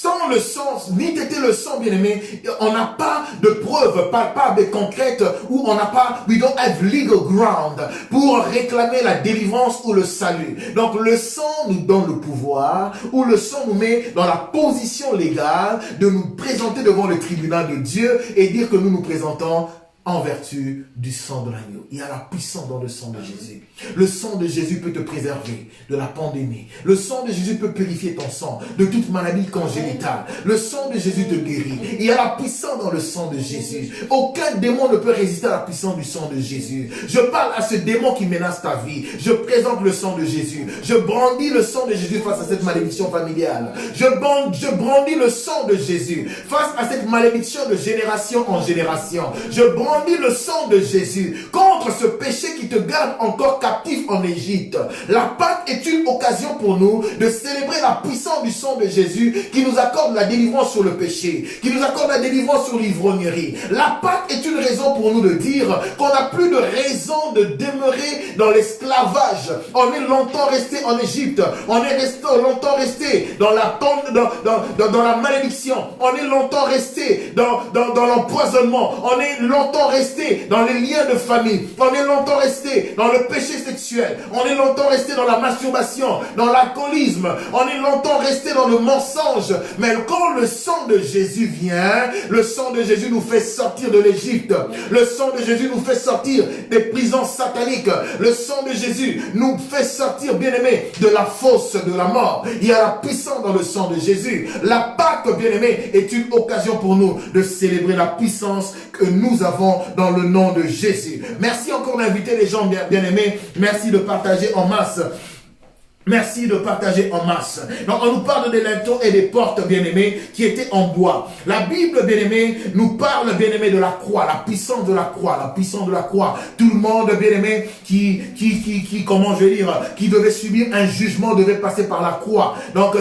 sans le sang, ni t'était le sang, bien-aimé, on n'a pas de preuves palpables et concrètes, où on n'a pas, we don't have legal ground, pour réclamer la délivrance ou le salut. Donc le sang nous donne le pouvoir, ou le sang nous met dans la position légale de nous présenter devant le tribunal de Dieu et dire que nous nous présentons en vertu du sang de l'agneau. Il y a la puissance dans le sang de Jésus. Le sang de Jésus peut te préserver de la pandémie. Le sang de Jésus peut purifier ton sang de toute maladie congénitale. Le sang de Jésus te guérit. Il y a la puissance dans le sang de Jésus. Aucun démon ne peut résister à la puissance du sang de Jésus. Je parle à ce démon qui menace ta vie. Je présente le sang de Jésus. Je brandis le sang de Jésus face à cette malédiction familiale. Je brandis le sang de Jésus face à cette malédiction de génération en génération. Je brandis le sang de Jésus contre ce péché qui te garde encore captif en Égypte. La Pâque est une occasion pour nous de célébrer la puissance du sang de Jésus qui nous accorde la délivrance sur le péché, qui nous accorde la délivrance sur l'ivrognerie. La Pâque est une raison pour nous de dire qu'on n'a plus de raison de demeurer dans l'esclavage. On est longtemps resté en Égypte, on est longtemps resté dans la malédiction, on est longtemps resté dans l'empoisonnement, on est longtemps resté dans les liens de famille, on est longtemps resté dans le péché sexuel, on est longtemps resté dans la masturbation, dans l'alcoolisme, on est longtemps resté dans le mensonge. Mais quand le sang de Jésus vient, le sang de Jésus nous fait sortir de l'Égypte, le sang de Jésus nous fait sortir des prisons sataniques, le sang de Jésus nous fait sortir, bien-aimés, de la fosse de la mort. Il y a la puissance dans le sang de Jésus. La Pâque, bien-aimés, est une occasion pour nous de célébrer la puissance que nous avons dans le nom de Jésus. Merci encore d'inviter les gens bien-aimés. Merci de partager en masse Merci de partager en masse. Donc, on nous parle des linteaux et des portes, bien-aimés, qui étaient en bois. La Bible, bien-aimé, nous parle, bien-aimé, de la croix, la puissance de la croix, la puissance de la croix. Tout le monde, bien-aimé, comment je vais dire, qui devait subir un jugement, devait passer par la croix. Donc,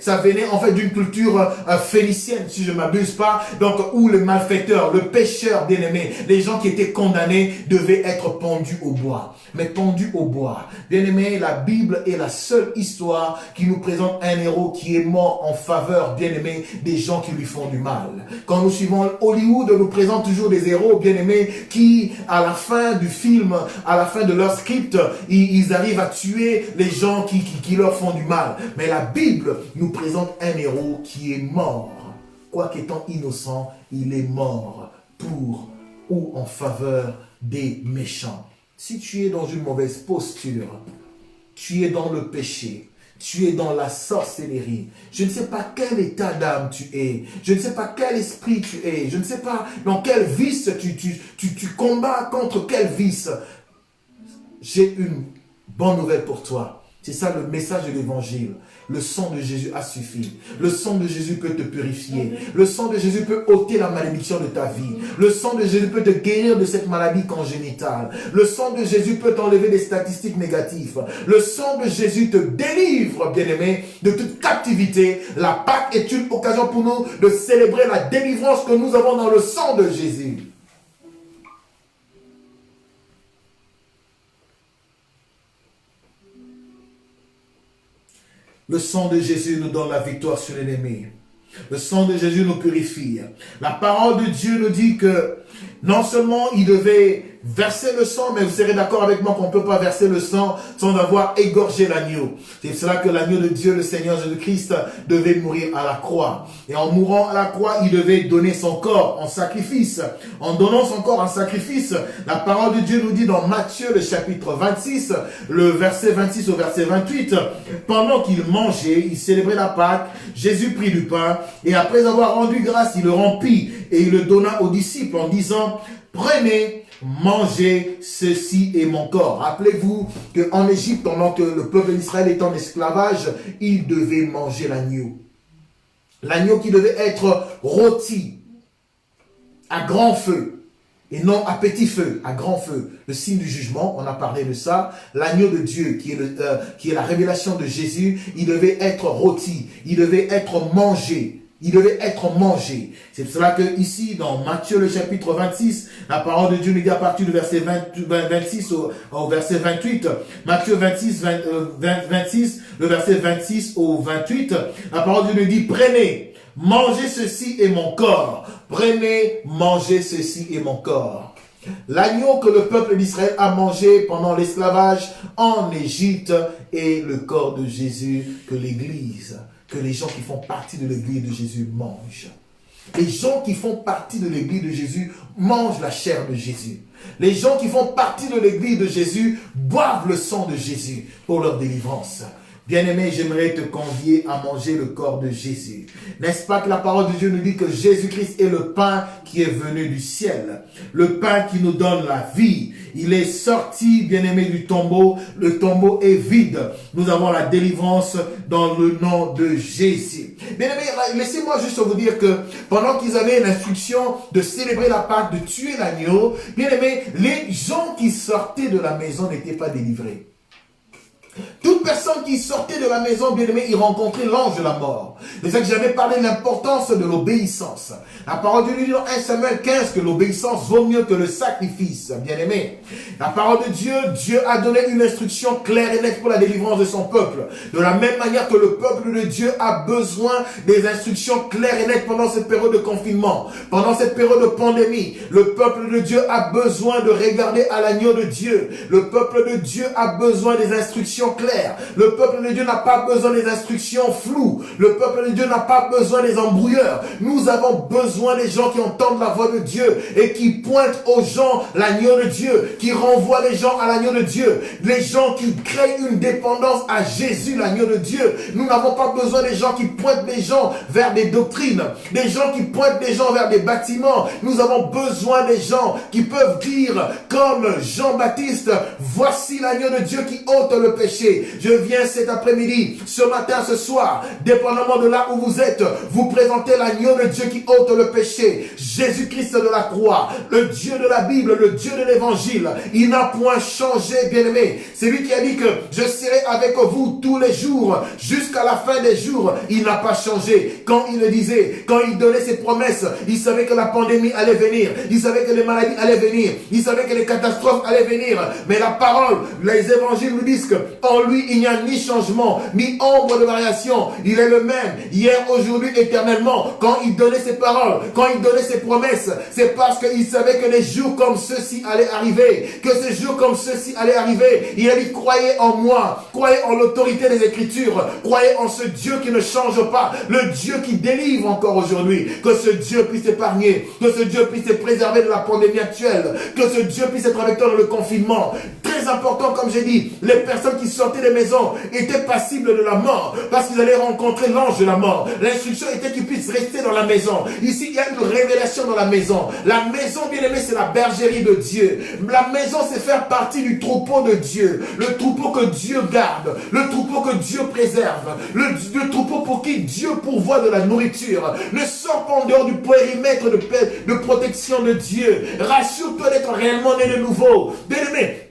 ça venait, en fait, d'une culture phénicienne, si je ne m'abuse pas. Donc, où le malfaiteur, le pécheur, bien-aimé, les gens qui étaient condamnés devaient être pendus au bois. Mais pendus au bois. Bien-aimé, la Bible est la seule histoire qui nous présente un héros qui est mort en faveur, bien-aimé, des gens qui lui font du mal. Quand nous suivons Hollywood, nous présente toujours des héros, bien-aimés, qui, à la fin du film, à la fin de leur script, ils arrivent à tuer les gens qui leur font du mal. Mais la Bible nous présente un héros qui est mort. Quoiqu'étant innocent, il est mort pour ou en faveur des méchants. Si tu es dans une mauvaise posture, tu es dans le péché, tu es dans la sorcellerie, je ne sais pas quel état d'âme tu es, je ne sais pas quel esprit tu es, je ne sais pas dans quel vice tu combats contre quel vice. J'ai une bonne nouvelle pour toi. C'est ça le message de l'évangile. Le sang de Jésus a suffi. Le sang de Jésus peut te purifier. Le sang de Jésus peut ôter la malédiction de ta vie. Le sang de Jésus peut te guérir de cette maladie congénitale. Le sang de Jésus peut t'enlever des statistiques négatives. Le sang de Jésus te délivre, bien-aimé, de toute captivité. La Pâque est une occasion pour nous de célébrer la délivrance que nous avons dans le sang de Jésus. Le sang de Jésus nous donne la victoire sur l'ennemi. Le sang de Jésus nous purifie. La parole de Dieu nous dit que non seulement il devait verser le sang, mais vous serez d'accord avec moi qu'on ne peut pas verser le sang sans avoir égorgé l'agneau. C'est cela que l'agneau de Dieu, le Seigneur Jésus-Christ, devait mourir à la croix. Et en mourant à la croix, il devait donner son corps en sacrifice. En donnant son corps en sacrifice, la parole de Dieu nous dit dans Matthieu, le chapitre 26, le verset 26 au verset 28, pendant qu'il mangeait, il célébrait la Pâque, Jésus prit du pain, et après avoir rendu grâce, il le rompit, et il le donna aux disciples en disant, prenez, mangez, ceci est mon corps. Rappelez-vous qu'en Égypte, pendant que le peuple d'Israël était en esclavage, il devait manger l'agneau. L'agneau qui devait être rôti à grand feu et non à petit feu, à grand feu. Le signe du jugement, on a parlé de ça. L'agneau de Dieu qui est la révélation de Jésus, il devait être rôti, il devait être mangé. Il devait être mangé. C'est pour cela que ici, dans Matthieu le chapitre 26, la parole de Dieu nous dit à partir du verset 26 au verset 28, Matthieu 26, 26, le verset 26 au 28, la parole de Dieu nous dit, prenez, mangez ceci est mon corps. Prenez, mangez ceci est mon corps. L'agneau que le peuple d'Israël a mangé pendant l'esclavage en Égypte est le corps de Jésus que l'Église, que les gens qui font partie de l'église de Jésus mangent. Les gens qui font partie de l'église de Jésus mangent la chair de Jésus. Les gens qui font partie de l'église de Jésus boivent le sang de Jésus pour leur délivrance. Bien-aimé, j'aimerais te convier à manger le corps de Jésus. N'est-ce pas que la parole de Dieu nous dit que Jésus-Christ est le pain qui est venu du ciel, le pain qui nous donne la vie. Il est sorti, bien-aimé, du tombeau. Le tombeau est vide. Nous avons la délivrance dans le nom de Jésus. Bien-aimé, laissez-moi juste vous dire que pendant qu'ils avaient l'instruction de célébrer la Pâque, de tuer l'agneau, bien-aimé, les gens qui sortaient de la maison n'étaient pas délivrés. Toute personne qui sortait de la maison, bien-aimé, il rencontrait l'ange de la mort. C'est ça que j'avais parlé de l'importance de l'obéissance. La parole de Dieu dit dans 1 Samuel 15 que l'obéissance vaut mieux que le sacrifice, bien-aimé. La parole de Dieu, Dieu a donné une instruction claire et nette pour la délivrance de son peuple. De la même manière que le peuple de Dieu a besoin des instructions claires et nettes pendant cette période de confinement, pendant cette période de pandémie. Le peuple de Dieu a besoin de regarder à l'agneau de Dieu. Le peuple de Dieu a besoin des instructions claires. Le peuple de Dieu n'a pas besoin des instructions floues. Le peuple de Dieu n'a pas besoin des embrouilleurs. Nous avons besoin des gens qui entendent la voix de Dieu et qui pointent aux gens l'agneau de Dieu, qui renvoient les gens à l'agneau de Dieu. Les gens qui créent une dépendance à Jésus, l'agneau de Dieu. Nous n'avons pas besoin des gens qui pointent les gens vers des doctrines, des gens qui pointent les gens vers des bâtiments. Nous avons besoin des gens qui peuvent dire comme Jean-Baptiste, voici l'agneau de Dieu qui ôte le péché péché. Je viens cet après-midi, ce matin, ce soir, dépendamment de là où vous êtes, vous présenter l'agneau de Dieu qui ôte le péché. Jésus-Christ de la croix, le Dieu de la Bible, le Dieu de l'évangile. Il n'a point changé, bien-aimé. C'est lui qui a dit que je serai avec vous tous les jours, jusqu'à la fin des jours. Il n'a pas changé. Quand il le disait, quand il donnait ses promesses, il savait que la pandémie allait venir. Il savait que les maladies allaient venir. Il savait que les catastrophes allaient venir. Mais la parole, les évangiles nous disent qu'en lui, il n'y a ni changement, ni ombre de variation. Il est le même, hier, aujourd'hui, éternellement. Quand il donnait ses paroles, quand il donnait ses promesses, c'est parce qu'il savait que les jours comme ceux-ci allaient arriver. Que ces jours comme ceux-ci allaient arriver. Il a dit, croyez en moi. Croyez en l'autorité des Écritures. Croyez en ce Dieu qui ne change pas. Le Dieu qui délivre encore aujourd'hui. Que ce Dieu puisse épargner. Que ce Dieu puisse te préserver de la pandémie actuelle. Que ce Dieu puisse être avec toi dans le confinement. Très important, comme j'ai dit, les personnes qui sortaient des maisons étaient passibles de la mort parce qu'ils allaient rencontrer l'ange de la mort. L'instruction était qu'ils puissent rester dans la maison. Ici, il y a une révélation dans la maison. La maison, bien aimée, c'est la bergerie de Dieu. La maison, c'est faire partie du troupeau de Dieu. Le troupeau que Dieu garde. Le troupeau que Dieu préserve. Le troupeau pour qui Dieu pourvoit de la nourriture. Ne sors pas en dehors du périmètre de protection de Dieu. Rassure-toi d'être réellement né de nouveau. Bien aimé,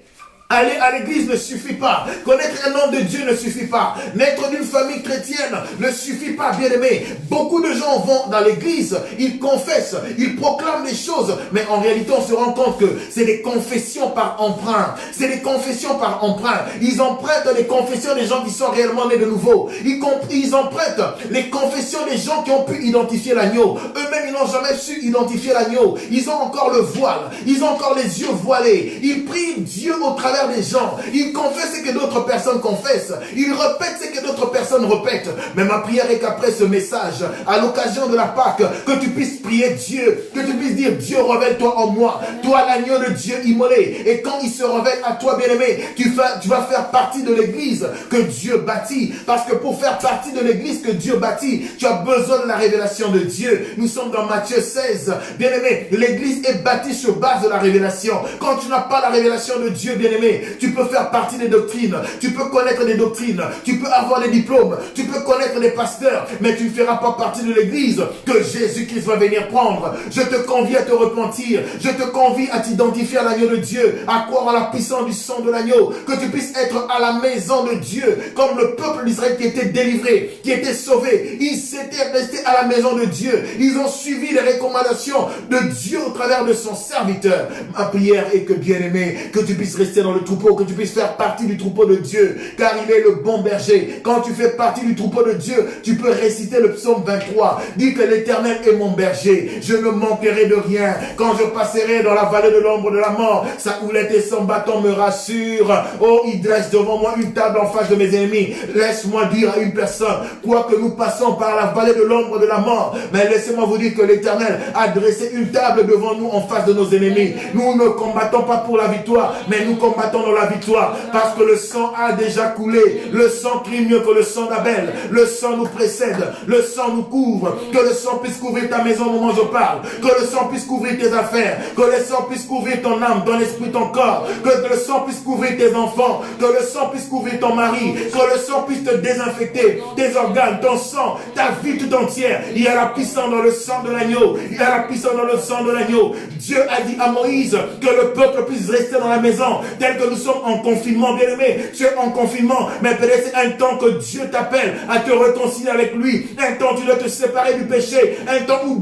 aller à l'église ne suffit pas. Connaître un homme de Dieu ne suffit pas. Naître d'une famille chrétienne ne suffit pas, bien aimé. Beaucoup de gens vont dans l'église, ils confessent, ils proclament des choses, mais en réalité on se rend compte que c'est des confessions par emprunt. C'est des confessions par emprunt. Ils empruntent les confessions des gens qui sont réellement nés de nouveau. Ils empruntent les confessions des gens qui ont pu identifier l'agneau. Eux-mêmes, ils n'ont jamais su identifier l'agneau. Ils ont encore le voile. Ils ont encore les yeux voilés. Ils prient Dieu au travers des gens. Ils confessent ce que d'autres personnes confessent. Ils répètent ce que d'autres personnes répètent. Mais ma prière est qu'après ce message, à l'occasion de la Pâque, que tu puisses prier Dieu, que tu puisses dire, Dieu, révèle-toi en moi. Toi, l'agneau de Dieu immolé. Et quand il se révèle à toi, bien-aimé, tu vas faire partie de l'église que Dieu bâtit. Parce que pour faire partie de l'église que Dieu bâtit, tu as besoin de la révélation de Dieu. Nous sommes dans Matthieu 16. Bien-aimé, l'église est bâtie sur base de la révélation. Quand tu n'as pas la révélation de Dieu, bien-aimé, tu peux faire partie des doctrines, tu peux connaître des doctrines, tu peux avoir des diplômes, tu peux connaître des pasteurs, mais tu ne feras pas partie de l'église que Jésus-Christ va venir prendre. Je te convie à te repentir, je te convie à t'identifier à l'agneau de Dieu, à croire en la puissance du sang de l'agneau, que tu puisses être à la maison de Dieu, comme le peuple d'Israël qui était délivré, qui était sauvé. Ils s'étaient restés à la maison de Dieu, ils ont suivi les recommandations de Dieu au travers de son serviteur. Ma prière est que, bien-aimé, que tu puisses rester dans le troupeau, que tu puisses faire partie du troupeau de Dieu, car il est le bon berger. Quand tu fais partie du troupeau de Dieu, tu peux réciter le psaume 23. Dis que l'Éternel est mon berger, je ne manquerai de rien. Quand je passerai dans la vallée de l'ombre de la mort, sa houlette et son bâton me rassurent. Oh, il dresse devant moi une table en face de mes ennemis. Laisse-moi dire à une personne, quoique nous passons par la vallée de l'ombre de la mort, mais laissez-moi vous dire que l'Éternel a dressé une table devant nous en face de nos ennemis. Nous ne combattons pas pour la victoire, mais nous combattons dans la victoire, parce que le sang a déjà coulé. Le sang crie mieux que le sang d'Abel. Le sang nous précède, le sang nous couvre. Que le sang puisse couvrir ta maison au moment où je parle, que le sang puisse couvrir tes affaires, que le sang puisse couvrir ton âme, ton esprit, ton corps, que le sang puisse couvrir tes enfants, que le sang puisse couvrir ton mari, que le sang puisse te désinfecter, tes organes, ton sang, ta vie tout entière. Il y a la puissance dans le sang de l'agneau, il y a la puissance dans le sang de l'agneau. Dieu a dit à Moïse que le peuple puisse rester dans la maison, tel que nous sommes en confinement, bien aimé. Tu es en confinement, mais peut-être c'est un temps que Dieu t'appelle à te réconcilier avec lui. Un temps où tu dois te séparer du péché. Un temps où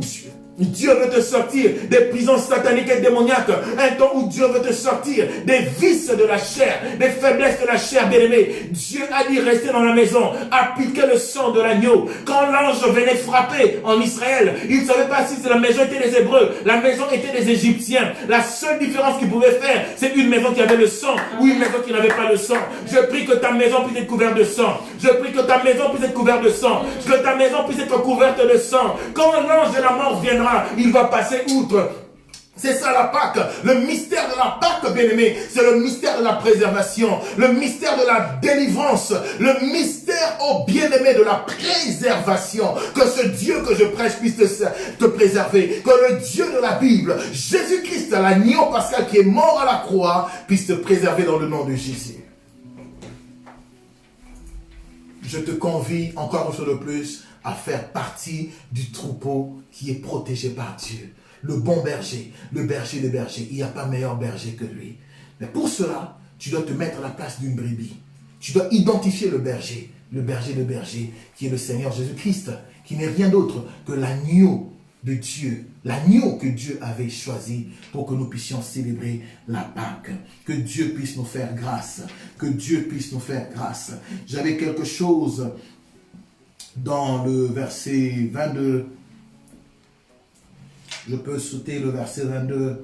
Dieu veut te sortir des prisons sataniques et démoniaques. Un temps où Dieu veut te sortir des vices de la chair, des faiblesses de la chair, bien-aimé. Dieu a dit rester dans la maison, appliquer le sang de l'agneau. Quand l'ange venait frapper en Israël, il ne savait pas si la maison était des Hébreux, la maison était des Égyptiens. La seule différence qu'il pouvait faire, c'est une maison qui avait le sang ou une maison qui n'avait pas le sang. Je prie que ta maison puisse être couverte de sang. Je prie que ta maison puisse être couverte de sang. Que ta maison puisse être couverte de sang. Quand l'ange de la mort viendra, il va passer outre. C'est ça la Pâque. Le mystère de la Pâque, bien-aimé, c'est le mystère de la préservation, le mystère de la délivrance, le mystère, oh bien-aimé, de la préservation. Que ce Dieu que je prêche puisse te préserver. Que le Dieu de la Bible, Jésus-Christ, l'agneau pascal qui est mort à la croix, puisse te préserver dans le nom de Jésus. je te convie encore une fois de plus à faire partie du troupeau qui est protégé par Dieu. Le bon berger, le berger des bergers. Il n'y a pas meilleur berger que lui. Mais pour cela, tu dois te mettre à la place d'une brebis. Tu dois identifier le berger des bergers, qui est le Seigneur Jésus-Christ, qui n'est rien d'autre que l'agneau de Dieu, l'agneau que Dieu avait choisi pour que nous puissions célébrer la Pâque. Que Dieu puisse nous faire grâce. Que Dieu puisse nous faire grâce. J'avais quelque chose dans le verset 22. Je peux sauter le verset 22.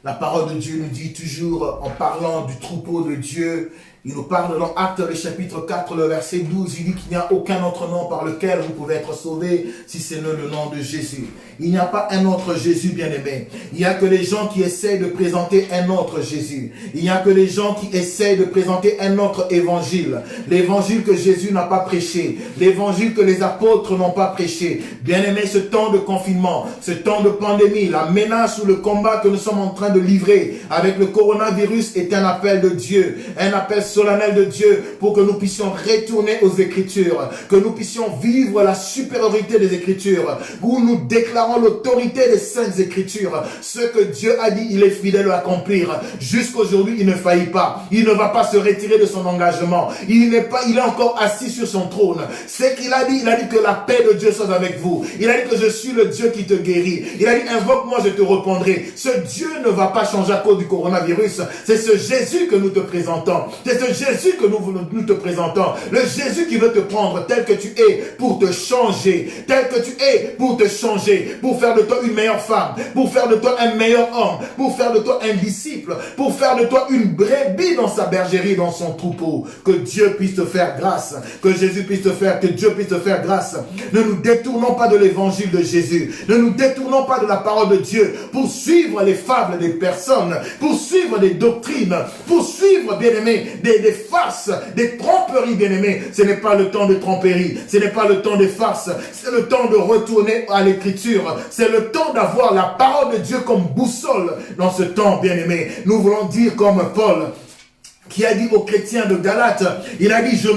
La parole de Dieu nous dit toujours, en parlant du troupeau de Dieu, il nous parle dans Actes, le chapitre 4, le verset 12, il dit qu'il n'y a aucun autre nom par lequel vous pouvez être sauvés, si ce n'est le nom de Jésus. Il n'y a pas un autre Jésus, bien-aimé. Il n'y a que les gens qui essaient de présenter un autre Jésus. Il n'y a que les gens qui essaient de présenter un autre évangile. L'évangile que Jésus n'a pas prêché. L'évangile que les apôtres n'ont pas prêché. Bien-aimé, ce temps de confinement, ce temps de pandémie, la menace ou le combat que nous sommes en train de livrer avec le coronavirus est un appel de Dieu. Un appel solennel de Dieu pour que nous puissions retourner aux Écritures. Que nous puissions vivre la supériorité des Écritures. Où nous déclarons l'autorité des Saintes Écritures. Ce que Dieu a dit, il est fidèle à accomplir. Jusqu'aujourd'hui, il ne faillit pas. Il ne va pas se retirer de son engagement. Il est encore assis sur son trône. C'est qu'il a dit que la paix de Dieu soit avec vous. Il a dit que je suis le Dieu qui te guérit. Il a dit, invoque-moi, je te répondrai. Ce Dieu ne va pas changer à cause du coronavirus. C'est ce Jésus que nous te présentons. C'est ce Jésus que nous te présentons. Le Jésus qui veut te prendre tel que tu es pour te changer. Tel que tu es pour te changer. Pour faire de toi une meilleure femme, pour faire de toi un meilleur homme, pour faire de toi un disciple, pour faire de toi une brebis dans sa bergerie, dans son troupeau. Que Dieu puisse te faire grâce, que Jésus puisse te faire, que Dieu puisse te faire grâce. Ne nous détournons pas de l'évangile de Jésus, ne nous détournons pas de la parole de Dieu pour suivre les fables des personnes, pour suivre des doctrines, pour suivre, bien-aimés, des farces, des tromperies, bien-aimés. Ce n'est pas le temps de tromperie, ce n'est pas le temps des farces, c'est le temps de retourner à l'écriture. C'est le temps d'avoir la parole de Dieu comme boussole dans ce temps, bien-aimé. Nous voulons dire comme Paul, qui a dit aux chrétiens de Galate, il a dit, je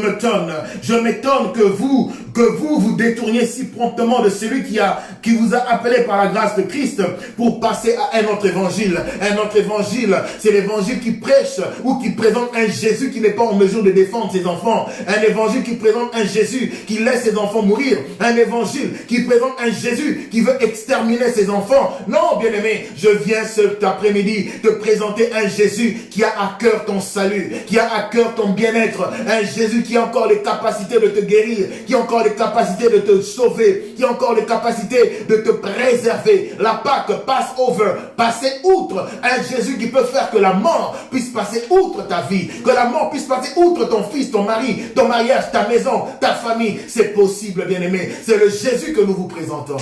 m'étonne que vous détourniez si promptement de celui qui vous a appelé par la grâce de Christ pour passer à un autre évangile. Un autre évangile, c'est l'évangile qui prêche ou qui présente un Jésus qui n'est pas en mesure de défendre ses enfants. Un évangile qui présente un Jésus qui laisse ses enfants mourir. Un évangile qui présente un Jésus qui veut exterminer ses enfants. Non, bien-aimé, je viens cet après-midi te présenter un Jésus qui a à cœur ton salut, qui a à cœur ton bien-être, un Jésus qui a encore les capacités de te guérir, qui a encore les capacités de te sauver, qui a encore les capacités de te préserver. La Pâque, pass over, passer outre, un Jésus qui peut faire que la mort puisse passer outre ta vie, que la mort puisse passer outre ton fils, ton mari, ton mariage, ta maison, ta famille. C'est possible, bien-aimé. C'est le Jésus que nous vous présentons.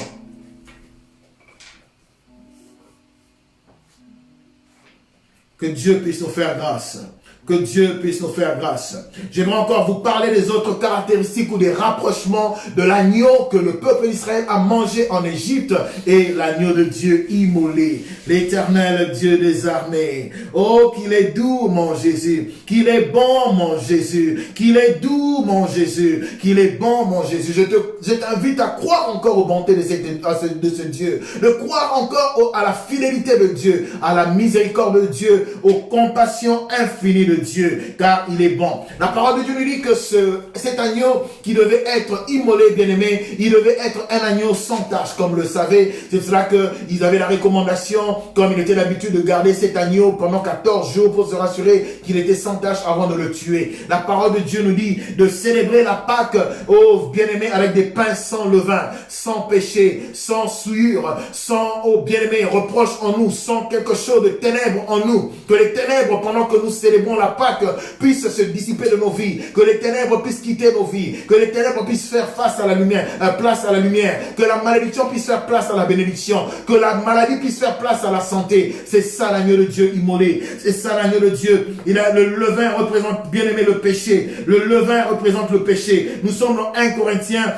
Que Dieu puisse nous faire grâce. Que Dieu puisse nous faire grâce. J'aimerais encore vous parler des autres caractéristiques ou des rapprochements de l'agneau que le peuple d'Israël a mangé en Égypte et l'agneau de Dieu immolé. L'Éternel Dieu des armées. Oh, qu'il est doux, mon Jésus. Qu'il est bon, mon Jésus. Qu'il est doux, mon Jésus. Qu'il est bon, mon Jésus. Je t'invite à croire encore aux bontés de ce Dieu. De croire encore à la fidélité de Dieu, à la miséricorde de Dieu, aux compassions infinies de Dieu, car il est bon. La parole de Dieu nous dit que cet agneau qui devait être immolé, bien-aimé, il devait être un agneau sans tache, comme le savez. C'est cela qu'ils avaient la recommandation, comme il était l'habitude de garder cet agneau pendant 14 jours pour se rassurer qu'il était sans tache avant de le tuer. La parole de Dieu nous dit de célébrer la Pâque, oh bien-aimé, avec des pains sans levain, sans péché, sans souillure, sans, oh bien-aimé, reproche en nous, sans quelque chose de ténèbres en nous. Que les ténèbres, pendant que nous célébrons la Pâque, puissent se dissiper de nos vies, que les ténèbres puissent quitter nos vies, que les ténèbres puissent faire face à la lumière, place à la lumière, que la malédiction puisse faire place à la bénédiction, que la maladie puisse faire place à la santé. C'est ça l'agneau de Dieu immolé, c'est ça l'agneau de Dieu. Le levain représente, bien aimé, le péché. Le levain représente le péché. Nous sommes dans 1 Corinthiens,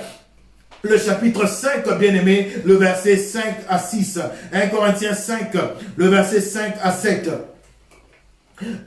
le chapitre 5, bien aimé, le verset 5 à 6. 1 Corinthiens 5, le verset 5 à 7.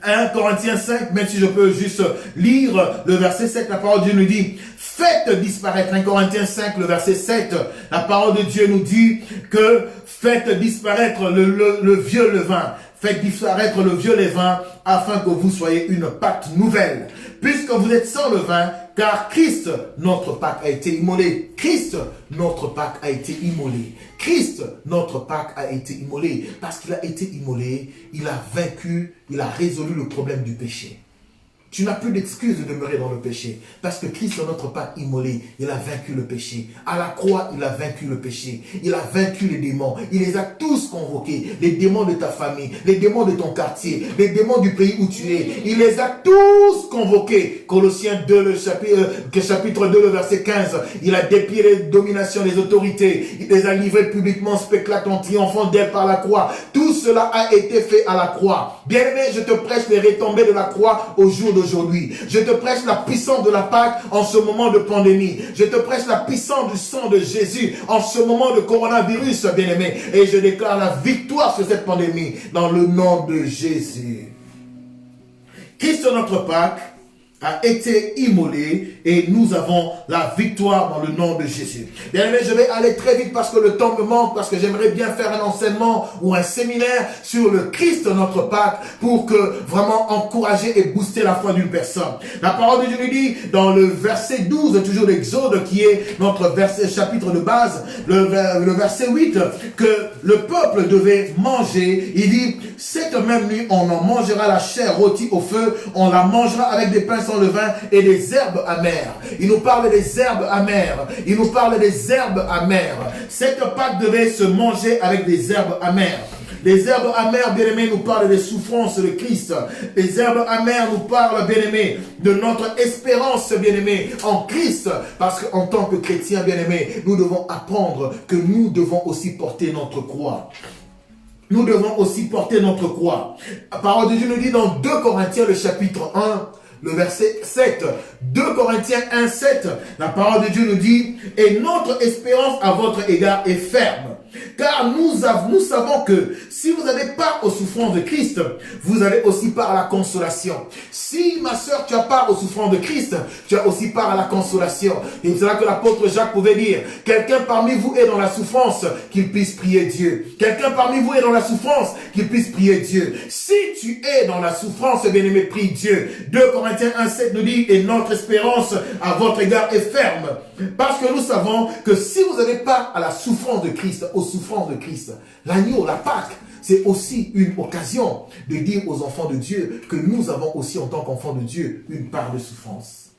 1 Corinthiens 5, même si je peux juste lire le verset 7, la parole de Dieu nous dit, faites disparaître, 1 Corinthiens 5, le verset 7, la parole de Dieu nous dit que faites disparaître le vieux levain, faites disparaître le vieux levain, afin que vous soyez une pâte nouvelle, puisque vous êtes sans levain, car Christ, notre Pâque, a été immolé. Christ, notre Pâque, a été immolé. Christ, notre Pâque, a été immolé. Parce qu'il a été immolé, il a vaincu, il a résolu le problème du péché. Tu n'as plus d'excuse de demeurer dans le péché. Parce que Christ, notre Pâque immolé, il a vaincu le péché. À la croix, il a vaincu le péché. Il a vaincu les démons. Il les a tous convoqués. Les démons de ta famille, les démons de ton quartier, les démons du pays où tu es. Il les a tous convoqués. Colossiens 2, le chapitre 2, le verset 15. Il a déplié les dominations des autorités. Il les a livrés publiquement, spectatant, triomphant d'elle par la croix. Tout cela a été fait à la croix. Bien-aimé, je te prêche les retombées de la croix au jour d'aujourd'hui. Je te prêche la puissance de la Pâque en ce moment de pandémie. Je te prêche la puissance du sang de Jésus en ce moment de coronavirus, bien-aimé. Et je déclare la victoire sur cette pandémie dans le nom de Jésus. Christ, notre Pâque, a été immolé et nous avons la victoire dans le nom de Jésus. Bien aimé, je vais aller très vite parce que le temps me manque, parce que j'aimerais bien faire un enseignement ou un séminaire sur le Christ, notre Pâque, pour que vraiment encourager et booster la foi d'une personne. La parole de Dieu nous dit dans le verset 12, toujours d'Exode, qui est notre verset, chapitre de base, le verset 8, que le peuple devait manger. Il dit, cette même nuit, on en mangera la chair rôtie au feu, on la mangera avec des pains sans levain et des herbes amères. Il nous parle des herbes amères. Il nous parle des herbes amères. Cette Pâque devait se manger avec des herbes amères. Les herbes amères, bien-aimés, nous parlent des souffrances de Christ. Les herbes amères nous parlent, bien-aimés, de notre espérance, bien-aimés, en Christ. Parce qu'en tant que chrétiens, bien-aimés, nous devons apprendre que nous devons aussi porter notre croix. Nous devons aussi porter notre croix. La parole de Dieu nous dit dans 2 Corinthiens, le chapitre 1, le verset 7, 2 Corinthiens 1, 7, la parole de Dieu nous dit, et notre espérance à votre égard est ferme. Car nous savons que si vous avez part aux souffrances de Christ, vous avez aussi part à la consolation. Si, ma sœur, tu as part aux souffrances de Christ, tu as aussi part à la consolation. Et c'est là que l'apôtre Jacques pouvait dire, quelqu'un parmi vous est dans la souffrance, qu'il puisse prier Dieu. Quelqu'un parmi vous est dans la souffrance, qu'il puisse prier Dieu. Si tu es dans la souffrance, bien-aimé, prie Dieu. 2 Corinthiens 1, 7 nous dit, et notre espérance à votre égard est ferme. Parce que nous savons que si vous avez part à la souffrance de Christ, aux souffrances de Christ, l'agneau, la Pâque, c'est aussi une occasion de dire aux enfants de Dieu que nous avons aussi en tant qu'enfants de Dieu une part de souffrance.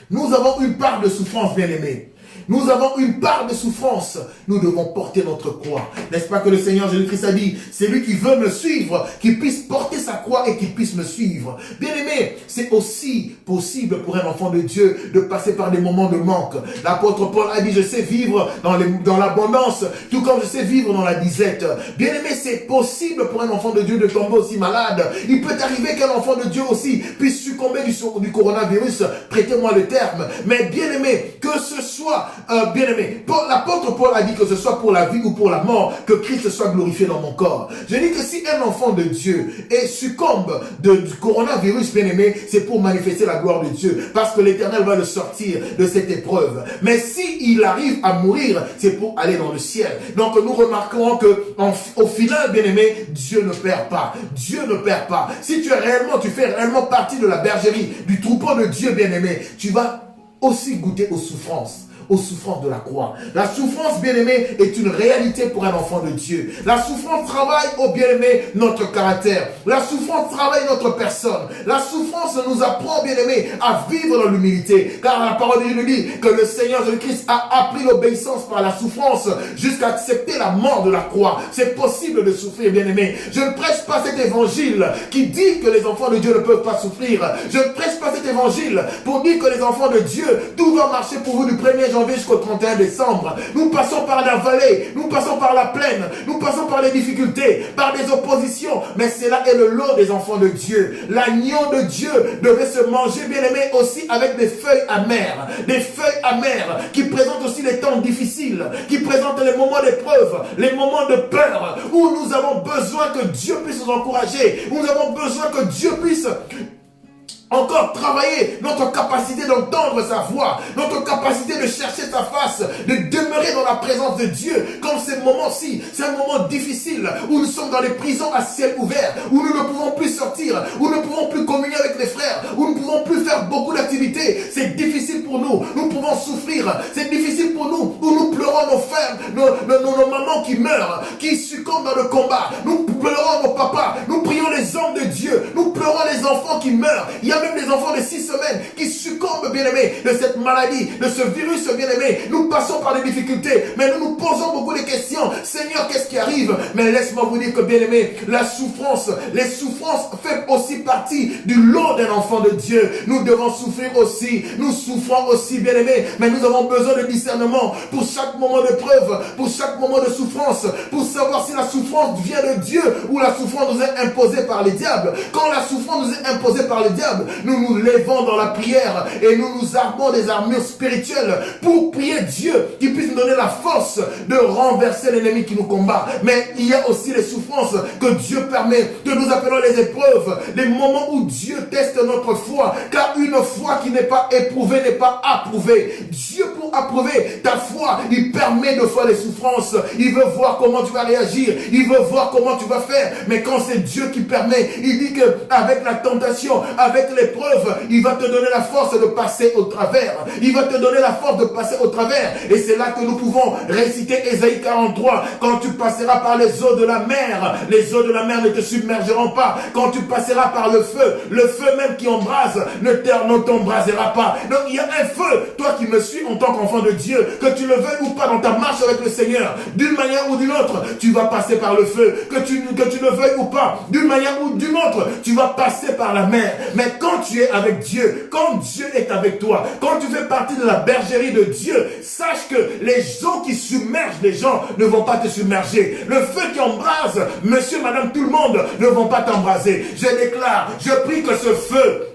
Nous avons une part de souffrance, bien-aimés. Nous avons une part de souffrance. Nous devons porter notre croix. N'est-ce pas que le Seigneur Jésus-Christ a dit, c'est lui qui veut me suivre, qui puisse porter sa croix et qui puisse me suivre. Bien-aimé, c'est aussi possible pour un enfant de Dieu de passer par des moments de manque. L'apôtre Paul a dit, je sais vivre dans l'abondance, tout comme je sais vivre dans la disette. Bien-aimé, c'est possible pour un enfant de Dieu de tomber aussi malade. Il peut arriver qu'un enfant de Dieu aussi puisse succomber du coronavirus. Prêtez-moi le terme. Mais bien-aimé, que ce soit bien-aimé, l'apôtre Paul a dit que ce soit pour la vie ou pour la mort, que Christ soit glorifié dans mon corps. Je dis que si un enfant de Dieu succombe du coronavirus, bien-aimé, c'est pour manifester la gloire de Dieu, parce que l'Éternel va le sortir de cette épreuve. Mais s'il arrive à mourir, c'est pour aller dans le ciel. Donc nous remarquerons que au final, bien-aimé, Dieu ne perd pas. Dieu ne perd pas. Si tu fais réellement partie de la bergerie, du troupeau de Dieu, bien-aimé, tu vas aussi goûter aux souffrances de la croix. La souffrance, bien-aimé, est une réalité pour un enfant de Dieu. La souffrance travaille, oh bien-aimé, notre caractère. La souffrance travaille notre personne. La souffrance nous apprend, bien-aimé, à vivre dans l'humilité. Car la parole de Dieu nous dit que le Seigneur Jésus-Christ a appris l'obéissance par la souffrance jusqu'à accepter la mort de la croix. C'est possible de souffrir, bien-aimé. Je ne prêche pas cet évangile qui dit que les enfants de Dieu ne peuvent pas souffrir. Je ne prêche pas cet évangile pour dire que les enfants de Dieu, tout va marcher pour vous du 1er janvier janvier jusqu'au 31 décembre. Nous passons par la vallée, nous passons par la plaine, nous passons par les difficultés, par des oppositions. Mais cela est le lot des enfants de Dieu. L'agneau de Dieu devait se manger, bien aimé, aussi avec des feuilles amères. Des feuilles amères qui présentent aussi les temps difficiles, qui présentent les moments d'épreuve, les moments de peur, où nous avons besoin que Dieu puisse nous encourager, où nous avons besoin que Dieu puisse encore travailler notre capacité d'entendre sa voix, notre capacité de chercher sa face, de demeurer dans la présence de Dieu. Comme ces moments-ci, c'est un moment difficile où nous sommes dans les prisons à ciel ouvert, où nous ne pouvons plus sortir, où nous ne pouvons plus communier avec les frères, où nous ne pouvons plus faire beaucoup d'activités. C'est difficile pour nous, nous pouvons souffrir. C'est difficile pour nous, où nous pleurons nos frères, nos mamans qui meurent, qui succombent dans le combat. Nous pleurons nos papas, nous prions les hommes de Dieu, nous pleurons les enfants qui meurent. Il y a même des enfants de 6 semaines qui succombent, bien-aimés, de cette maladie, de ce virus, bien-aimé. Nous passons par des difficultés, mais nous nous posons beaucoup de questions. Seigneur, qu'est-ce qui arrive? Mais laisse-moi vous dire que, bien-aimé, la souffrance, les souffrances font aussi partie du lot d'un enfant de Dieu. Nous devons souffrir aussi, nous souffrons aussi, bien-aimé, mais nous avons besoin de discernement pour chaque moment de preuve, pour chaque moment de souffrance, pour savoir si la souffrance vient de Dieu ou la souffrance nous est imposée par les diables. Quand la souffrance nous est imposée par les diables, nous nous levons dans la prière et nous nous armons des armures spirituelles pour prier Dieu qui puisse nous donner la force de renverser l'ennemi qui nous combat. Mais il y a aussi les souffrances que Dieu permet, que nous appelons les épreuves, les moments où Dieu teste notre foi, car une foi qui n'est pas éprouvée n'est pas approuvée. Dieu, pour approuver ta foi, il permet de faire les souffrances. Il veut voir comment tu vas réagir, il veut voir comment tu vas faire. Mais quand c'est Dieu qui permet, il dit qu'avec la tentation, avec l'épreuve, il va te donner la force de passer au travers. Il va te donner la force de passer au travers. Et c'est là que nous pouvons réciter Ésaïe 43. Quand tu passeras par les eaux de la mer, les eaux de la mer ne te submergeront pas. Quand tu passeras par le feu même qui embrase ne t'embrasera pas. Donc il y a un feu, toi qui me suis en tant qu'enfant de Dieu, que tu le veuilles ou pas dans ta marche avec le Seigneur, d'une manière ou d'une autre, tu vas passer par le feu. Que tu le veuilles ou pas, d'une manière ou d'une autre, tu vas passer par la mer. Mais quand tu es avec Dieu, quand Dieu est avec toi, quand tu fais partie de la bergerie de Dieu, sache que les eaux qui submergent les gens ne vont pas te submerger. Le feu qui embrase, monsieur, madame, tout le monde ne vont pas t'embraser. Je déclare, je prie que ce feu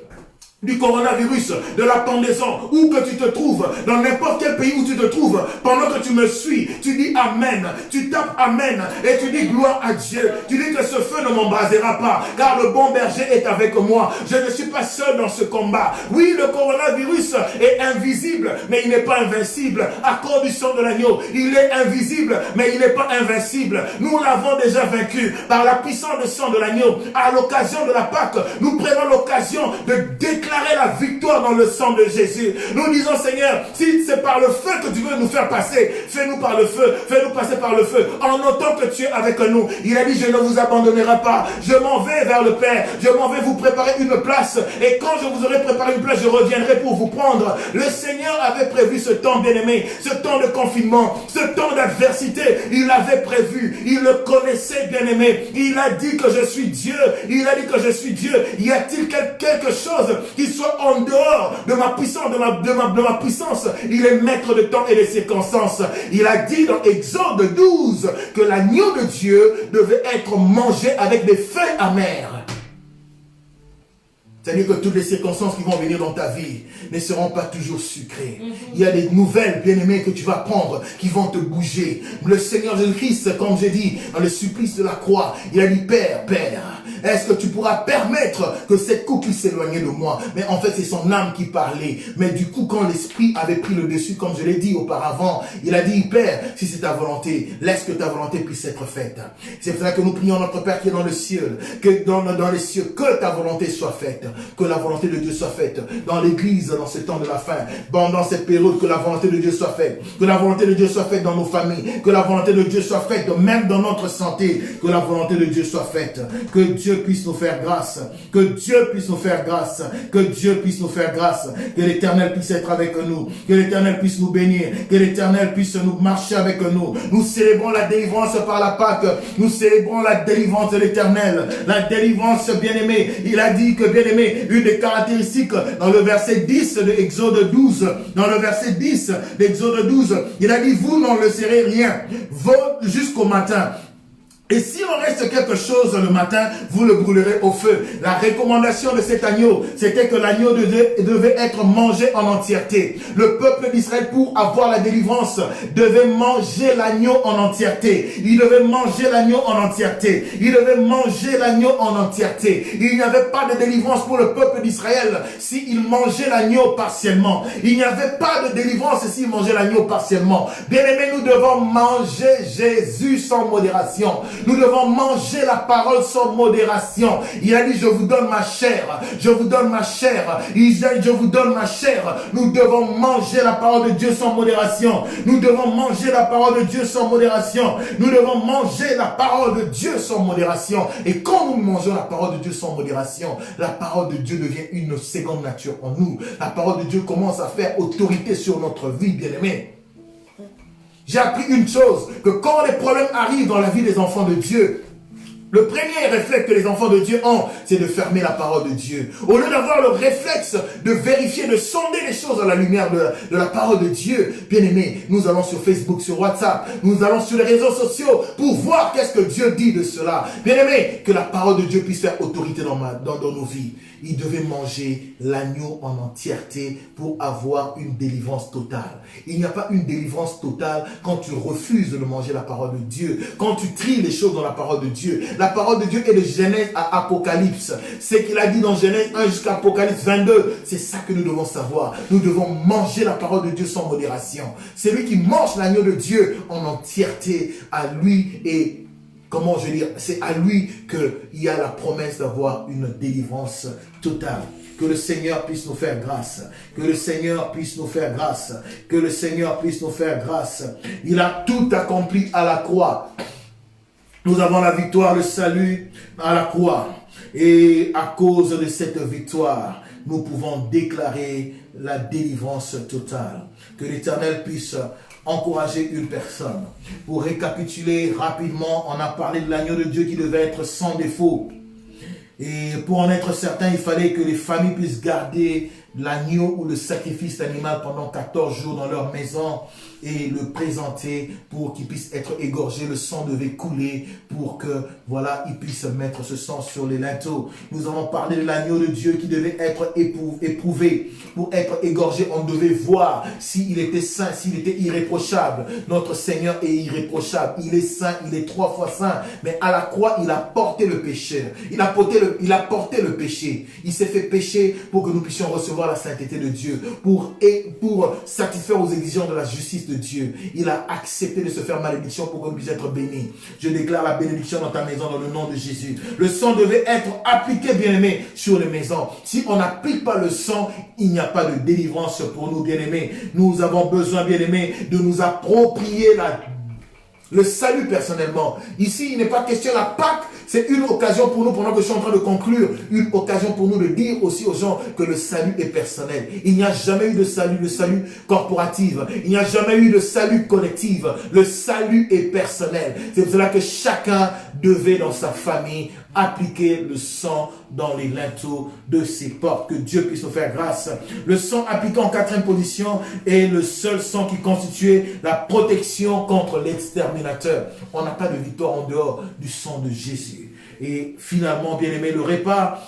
du coronavirus, de la pendaison, où que tu te trouves, dans n'importe quel pays où tu te trouves, pendant que tu me suis, tu dis Amen, tu tapes Amen, et tu dis gloire à Dieu, tu dis que ce feu ne m'embrasera pas, car le bon berger est avec moi, je ne suis pas seul dans ce combat. Oui, le coronavirus est invisible, mais il n'est pas invincible, à cause du sang de l'agneau, il est invisible, mais il n'est pas invincible, nous l'avons déjà vaincu, par la puissance du sang de l'agneau. À l'occasion de la Pâque, nous prenons l'occasion de déclarer la victoire dans le sang de Jésus. Nous disons, Seigneur, si c'est par le feu que tu veux nous faire passer, fais-nous par le feu, fais-nous passer par le feu, en notant que tu es avec nous. Il a dit, je ne vous abandonnerai pas, je m'en vais vers le Père, je m'en vais vous préparer une place, et quand je vous aurai préparé une place, je reviendrai pour vous prendre. Le Seigneur avait prévu ce temps, bien-aimé, ce temps de confinement, ce temps d'adversité, il l'avait prévu, il le connaissait, bien-aimé, il a dit que je suis Dieu, il a dit que je suis Dieu. Y a-t-il quelque chose qui soit en dehors de ma puissance, de ma puissance? Il est maître de temps et de circonstances. Il a dit dans Exode 12 que l'agneau de Dieu devait être mangé avec des feuilles amères. C'est-à-dire que toutes les circonstances qui vont venir dans ta vie ne seront pas toujours sucrées. Il y a des nouvelles, bien-aimées, que tu vas prendre, qui vont te bouger. Le Seigneur Jésus-Christ, comme j'ai dit, dans le supplice de la croix, il a dit, Père, est-ce que tu pourras permettre que cette coupe puisse s'éloigner de moi? Mais en fait, c'est son âme qui parlait. Mais du coup, quand l'esprit avait pris le dessus, comme je l'ai dit auparavant, il a dit, Père, si c'est ta volonté, laisse que ta volonté puisse être faite. C'est pour ça que nous prions notre Père qui est dans le ciel, que dans les cieux, que ta volonté soit faite. Que la volonté de Dieu soit faite dans l'église, dans ce temps de la fin, pendant cette période, que la volonté de Dieu soit faite, que la volonté de Dieu soit faite dans nos familles, que la volonté de Dieu soit faite même dans notre santé, que la volonté de Dieu soit faite, que Dieu Dieu puisse nous faire grâce. Que Dieu puisse nous faire grâce. Que Dieu puisse nous faire grâce. Que l'Éternel puisse être avec nous. Que l'Éternel puisse nous bénir. Que l'Éternel puisse nous marcher avec nous. Nous célébrons la délivrance par la Pâque. Nous célébrons la délivrance de l'Éternel. La délivrance, bien-aimé. Il a dit que, bien-aimé, une des caractéristiques dans le verset 10 de Exode 12, dans le verset 10 d'Exode 12, il a dit, vous n'en le serez rien, jusqu'au matin. Et s'il en reste quelque chose le matin, vous le brûlerez au feu. La recommandation de cet agneau, c'était que l'agneau devait être mangé en entièreté. Le peuple d'Israël, pour avoir la délivrance, devait manger l'agneau en entièreté. Il devait manger l'agneau en entièreté. Il devait manger l'agneau en entièreté. Il n'y avait pas de délivrance pour le peuple d'Israël s'il mangeait l'agneau partiellement. Il n'y avait pas de délivrance s'il mangeait l'agneau partiellement. Bien-aimés, nous devons manger Jésus sans modération. Nous devons manger la parole sans modération. Il a dit, je vous donne ma chair. Je vous donne ma chair. Il a dit, je vous donne ma chair. Nous devons manger la parole de Dieu sans modération. Nous devons manger la parole de Dieu sans modération. Nous devons manger la parole de Dieu sans modération. Et quand nous mangeons la parole de Dieu sans modération, la parole de Dieu devient une seconde nature en nous. La parole de Dieu commence à faire autorité sur notre vie, bien-aimés. J'ai appris une chose, que quand les problèmes arrivent dans la vie des enfants de Dieu, le premier réflexe que les enfants de Dieu ont, c'est de fermer la parole de Dieu. Au lieu d'avoir le réflexe de vérifier, de sonder les choses à la lumière de la parole de Dieu, bien aimé, nous allons sur Facebook, sur WhatsApp, nous allons sur les réseaux sociaux pour voir qu'est-ce que Dieu dit de cela. Bien aimé, que la parole de Dieu puisse faire autorité dans nos vies. Il devait manger l'agneau en entièreté pour avoir une délivrance totale. Il n'y a pas une délivrance totale quand tu refuses de manger la parole de Dieu, quand tu tries les choses dans la parole de Dieu. La parole de Dieu est de Genèse à Apocalypse. Ce qu'il a dit dans Genèse 1 jusqu'à Apocalypse 22, c'est ça que nous devons savoir. Nous devons manger la parole de Dieu sans modération. Celui qui mange l'agneau de Dieu en entièreté, à lui et comment je veux dire, c'est à lui qu'il y a la promesse d'avoir une délivrance totale. Que le Seigneur puisse nous faire grâce. Que le Seigneur puisse nous faire grâce. Que le Seigneur puisse nous faire grâce. Il a tout accompli à la croix. Nous avons la victoire, le salut à la croix. Et à cause de cette victoire, nous pouvons déclarer la délivrance totale. Que l'Éternel puisse encourager une personne. Pour récapituler rapidement, on a parlé de l'agneau de Dieu qui devait être sans défaut. Et pour en être certain, il fallait que les familles puissent garder l'agneau ou le sacrifice animal pendant 14 jours dans leur maison et le présenter pour qu'il puisse être égorgé. Le sang devait couler pour que, voilà, ils puissent mettre ce sang sur les linteaux. Nous avons parlé de l'agneau de Dieu qui devait être éprouvé. Pour être égorgé, on devait voir s'il était saint, s'il était irréprochable. Notre Seigneur est irréprochable. Il est saint, il est 3 fois saint. Mais à la croix, il a porté le péché. Il a porté le péché. Il s'est fait pécher pour que nous puissions recevoir la sainteté de Dieu, pour satisfaire aux exigences de la justice de Dieu. Il a accepté de se faire malédiction pour que nous puissions être bénis. Je déclare la bénédiction dans ta maison dans le nom de Jésus. Le sang devait être appliqué, bien-aimé, sur les maisons. Si on n'applique pas le sang, il n'y a pas de délivrance pour nous, bien-aimés. Nous avons besoin, bien-aimés, de nous approprier le salut personnellement. Ici, il n'est pas question de la Pâque. C'est une occasion pour nous, pendant que je suis en train de conclure, une occasion pour nous de dire aussi aux gens que le salut est personnel. Il n'y a jamais eu de salut corporatif. Il n'y a jamais eu de salut collectif. Le salut est personnel. C'est pour cela que chacun devait dans sa famille appliquer le sang dans les linteaux de ses portes. Que Dieu puisse nous faire grâce. Le sang appliqué en 4e position est le seul sang qui constituait la protection contre l'exterminateur. On n'a pas de victoire en dehors du sang de Jésus. Et finalement, bien aimé, le repas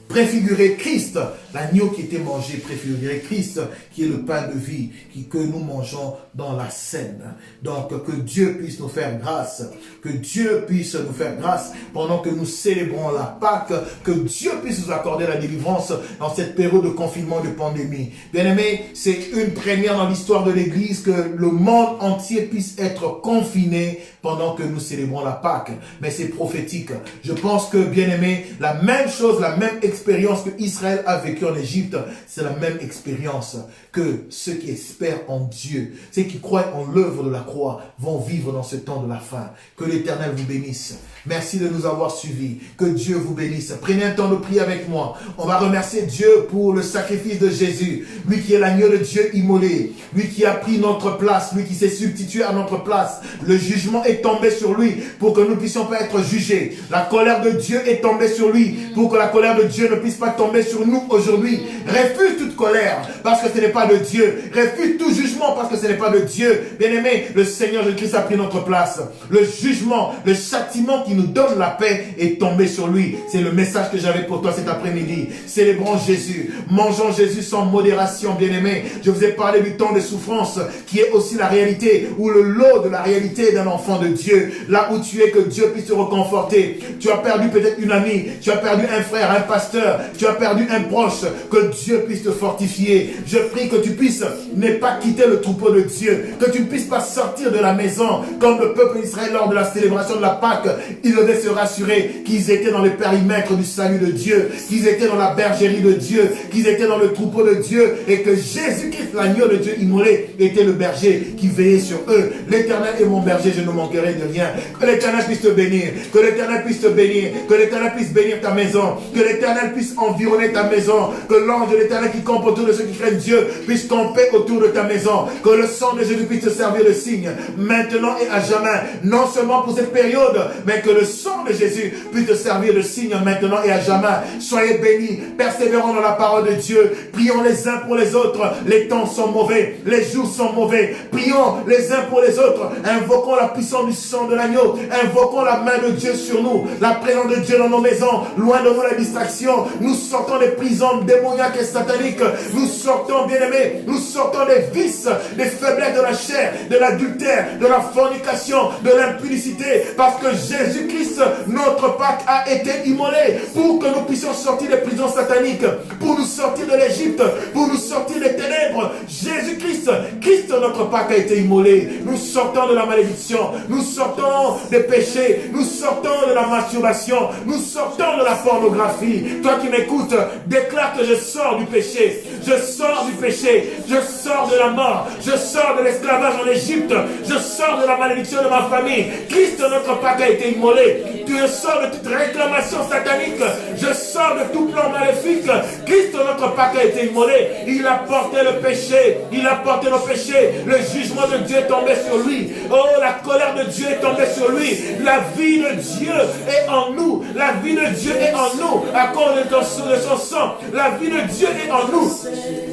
préfigurait Christ, l'agneau qui était mangé préfigurait Christ, qui est le pain de vie, que nous mangeons dans la scène. Donc, que Dieu puisse nous faire grâce, que Dieu puisse nous faire grâce pendant que nous célébrons la Pâque, que Dieu puisse nous accorder la délivrance dans cette période de confinement, de pandémie. Bien aimé, c'est une première dans l'histoire de l'Église que le monde entier puisse être confiné pendant que nous célébrons la Pâque, mais c'est prophétique. Je pense que, bien aimé, la même chose, la même expérience que Israël a vécue en Égypte, c'est la même expérience que ceux qui espèrent en Dieu, ceux qui croient en l'œuvre de la croix, vont vivre dans ce temps de la fin. Que l'Éternel vous bénisse. Merci de nous avoir suivis. Que Dieu vous bénisse. Prenez un temps de prier avec moi. On va remercier Dieu pour le sacrifice de Jésus. Lui qui est l'agneau de Dieu immolé. Lui qui a pris notre place. Lui qui s'est substitué à notre place. Le jugement est tombé sur lui pour que nous ne puissions pas être jugés. La colère de Dieu est tombée sur lui pour que la colère de Dieu ne puisse pas tomber sur nous aujourd'hui. Refuse toute colère parce que ce n'est pas de Dieu. Refuse tout jugement parce que ce n'est pas de Dieu. Bien-aimé, le Seigneur Jésus-Christ a pris notre place. Le jugement, le châtiment qui nous donne la paix est tombé sur lui. C'est le message que j'avais pour toi cet après-midi. Célébrons Jésus. Mangeons Jésus sans modération, bien-aimé. Je vous ai parlé du temps de souffrance qui est aussi la réalité ou le lot de la réalité d'un enfant de Dieu. Là où tu es, que Dieu puisse te reconforter. Tu as perdu peut-être une amie, tu as perdu un frère, un pasteur, tu as perdu un proche. Que Dieu puisse te fortifier. Je prie que tu puisses ne pas quitter le troupeau de Dieu. Que tu ne puisses pas sortir de la maison comme le peuple d'Israël lors de la célébration de la Pâque. Ils devaient se rassurer qu'ils étaient dans le périmètre du salut de Dieu, qu'ils étaient dans la bergerie de Dieu, qu'ils étaient dans le troupeau de Dieu et que Jésus-Christ, l'agneau de Dieu immolé, était le berger qui veillait sur eux. L'Éternel est mon berger, je ne manquerai de rien. Que l'Éternel puisse te bénir, que l'Éternel puisse te bénir, que l'Éternel puisse bénir ta maison, que l'Éternel puisse environner ta maison, que l'ange de l'Éternel qui campe autour de ceux qui craignent Dieu puisse camper autour de ta maison, que le sang de Jésus puisse te servir de signe, maintenant et à jamais, non seulement pour cette période, mais que le sang de Jésus puisse te servir de signe maintenant et à jamais. Soyez bénis, persévérons dans la parole de Dieu, prions les uns pour les autres. Les temps sont mauvais, les jours sont mauvais, prions les uns pour les autres, invoquons la puissance du sang de l'agneau, invoquons la main de Dieu sur nous, la présence de Dieu dans nos maisons, loin de nous la distraction. Nous sortons des prisons démoniaques et sataniques, nous sortons, bien-aimés, nous sortons des vices, des faiblesses de la chair, de l'adultère, de la fornication, de l'impudicité, parce que Jésus-Christ, notre Pâque, a été immolé pour que nous puissions sortir des prisons sataniques, pour nous sortir de l'Égypte, pour nous sortir des ténèbres. Jésus-Christ, Christ, notre Pâque, a été immolé. Nous sortons de la malédiction, nous sortons des péchés, nous sortons de la masturbation, nous sortons de la pornographie. Toi qui m'écoutes, déclare que je sors du péché, je sors du péché, je sors de la mort, je sors de l'esclavage en Égypte, je sors de la malédiction de ma famille. Christ, notre Pâque, a été immolé. Tu sors de toute réclamation satanique, je sors de tout plan maléfique. Christ, notre Pâque, a été immolé. Il a porté le péché, il a porté nos péchés. Le jugement de Dieu est tombé sur lui. Oh, la colère de Dieu est tombée sur lui. La vie de Dieu est en nous. La vie de Dieu est en nous à cause de son sang. La vie de Dieu est en nous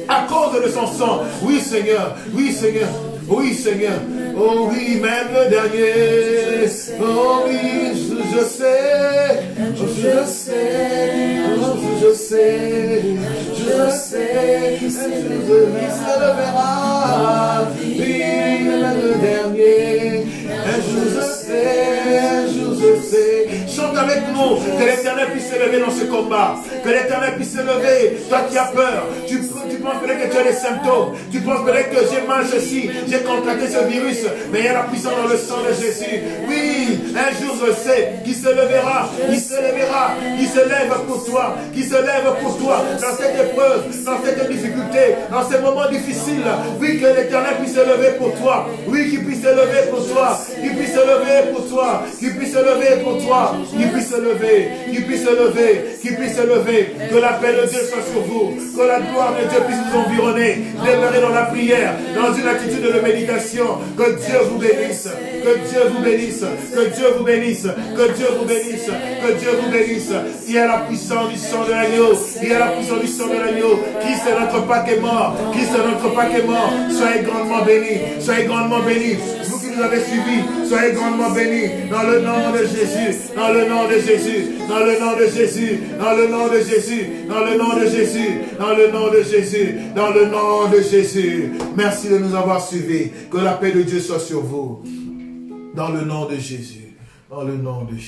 à cause de son sang. Oui, Seigneur. Oui, Seigneur. Oui, Seigneur. Oh oui, même le dernier. Oh oui, je sais. Je sais. Je sais. Je sais. Je se levera. Oui, même le dernier. Un jour je sais. Je sais. Chante avec nous. Que l'Éternel puisse s'élever dans ce combat. Que l'Éternel puisse s'élever. Toi qui as peur. Tu penses peut-être que tu as des symptômes. Tu penses peut-être que j'ai mal ceci. J'ai contracté ce virus. Mais il y a la puissance dans le sang de Jésus. Oui, un jour je sais qu'il se lèvera. Il se lèvera. Il se lève pour toi. Qu'il se lève pour toi. Dans cette épreuve. Dans cette difficulté. Dans ces moments difficiles. Oui, que l'Éternel puisse se lever pour toi. Oui, qu'il puisse se lever pour toi. Qu'il puisse se lever pour toi. Qu'il puisse se lever pour toi. Qu'il puisse se lever. Qu'il puisse se lever. Qu'il puisse se lever. Que la paix de Dieu soit sur vous. Que la gloire de Dieu puisse vous environner. Demeurez dans la prière. Dans une attitude de méditation. Que Dieu vous bénisse. Que Dieu vous bénisse. Que Dieu vous bénisse. Que Dieu vous bénisse. Que Dieu vous bénisse. Il y a la puissance du sang de l'agneau. Il y a la puissance du sang de l'agneau. Christ est notre Pâque est mort. Christ est notre Pâque est mort. Soyez grandement bénis. Soyez grandement bénis. Vous qui nous avez suivis, soyez grandement bénis. Dans le nom de Jésus. Dans le nom de Jésus. Dans le nom de Jésus. Dans le nom de Jésus. Dans le nom de Jésus. Dans le nom de Jésus. Dans le nom de Jésus. Merci de nous avoir suivis. Que la paix de Dieu soit sur vous. Dans le nom de Jésus. Dans le nom de Jésus.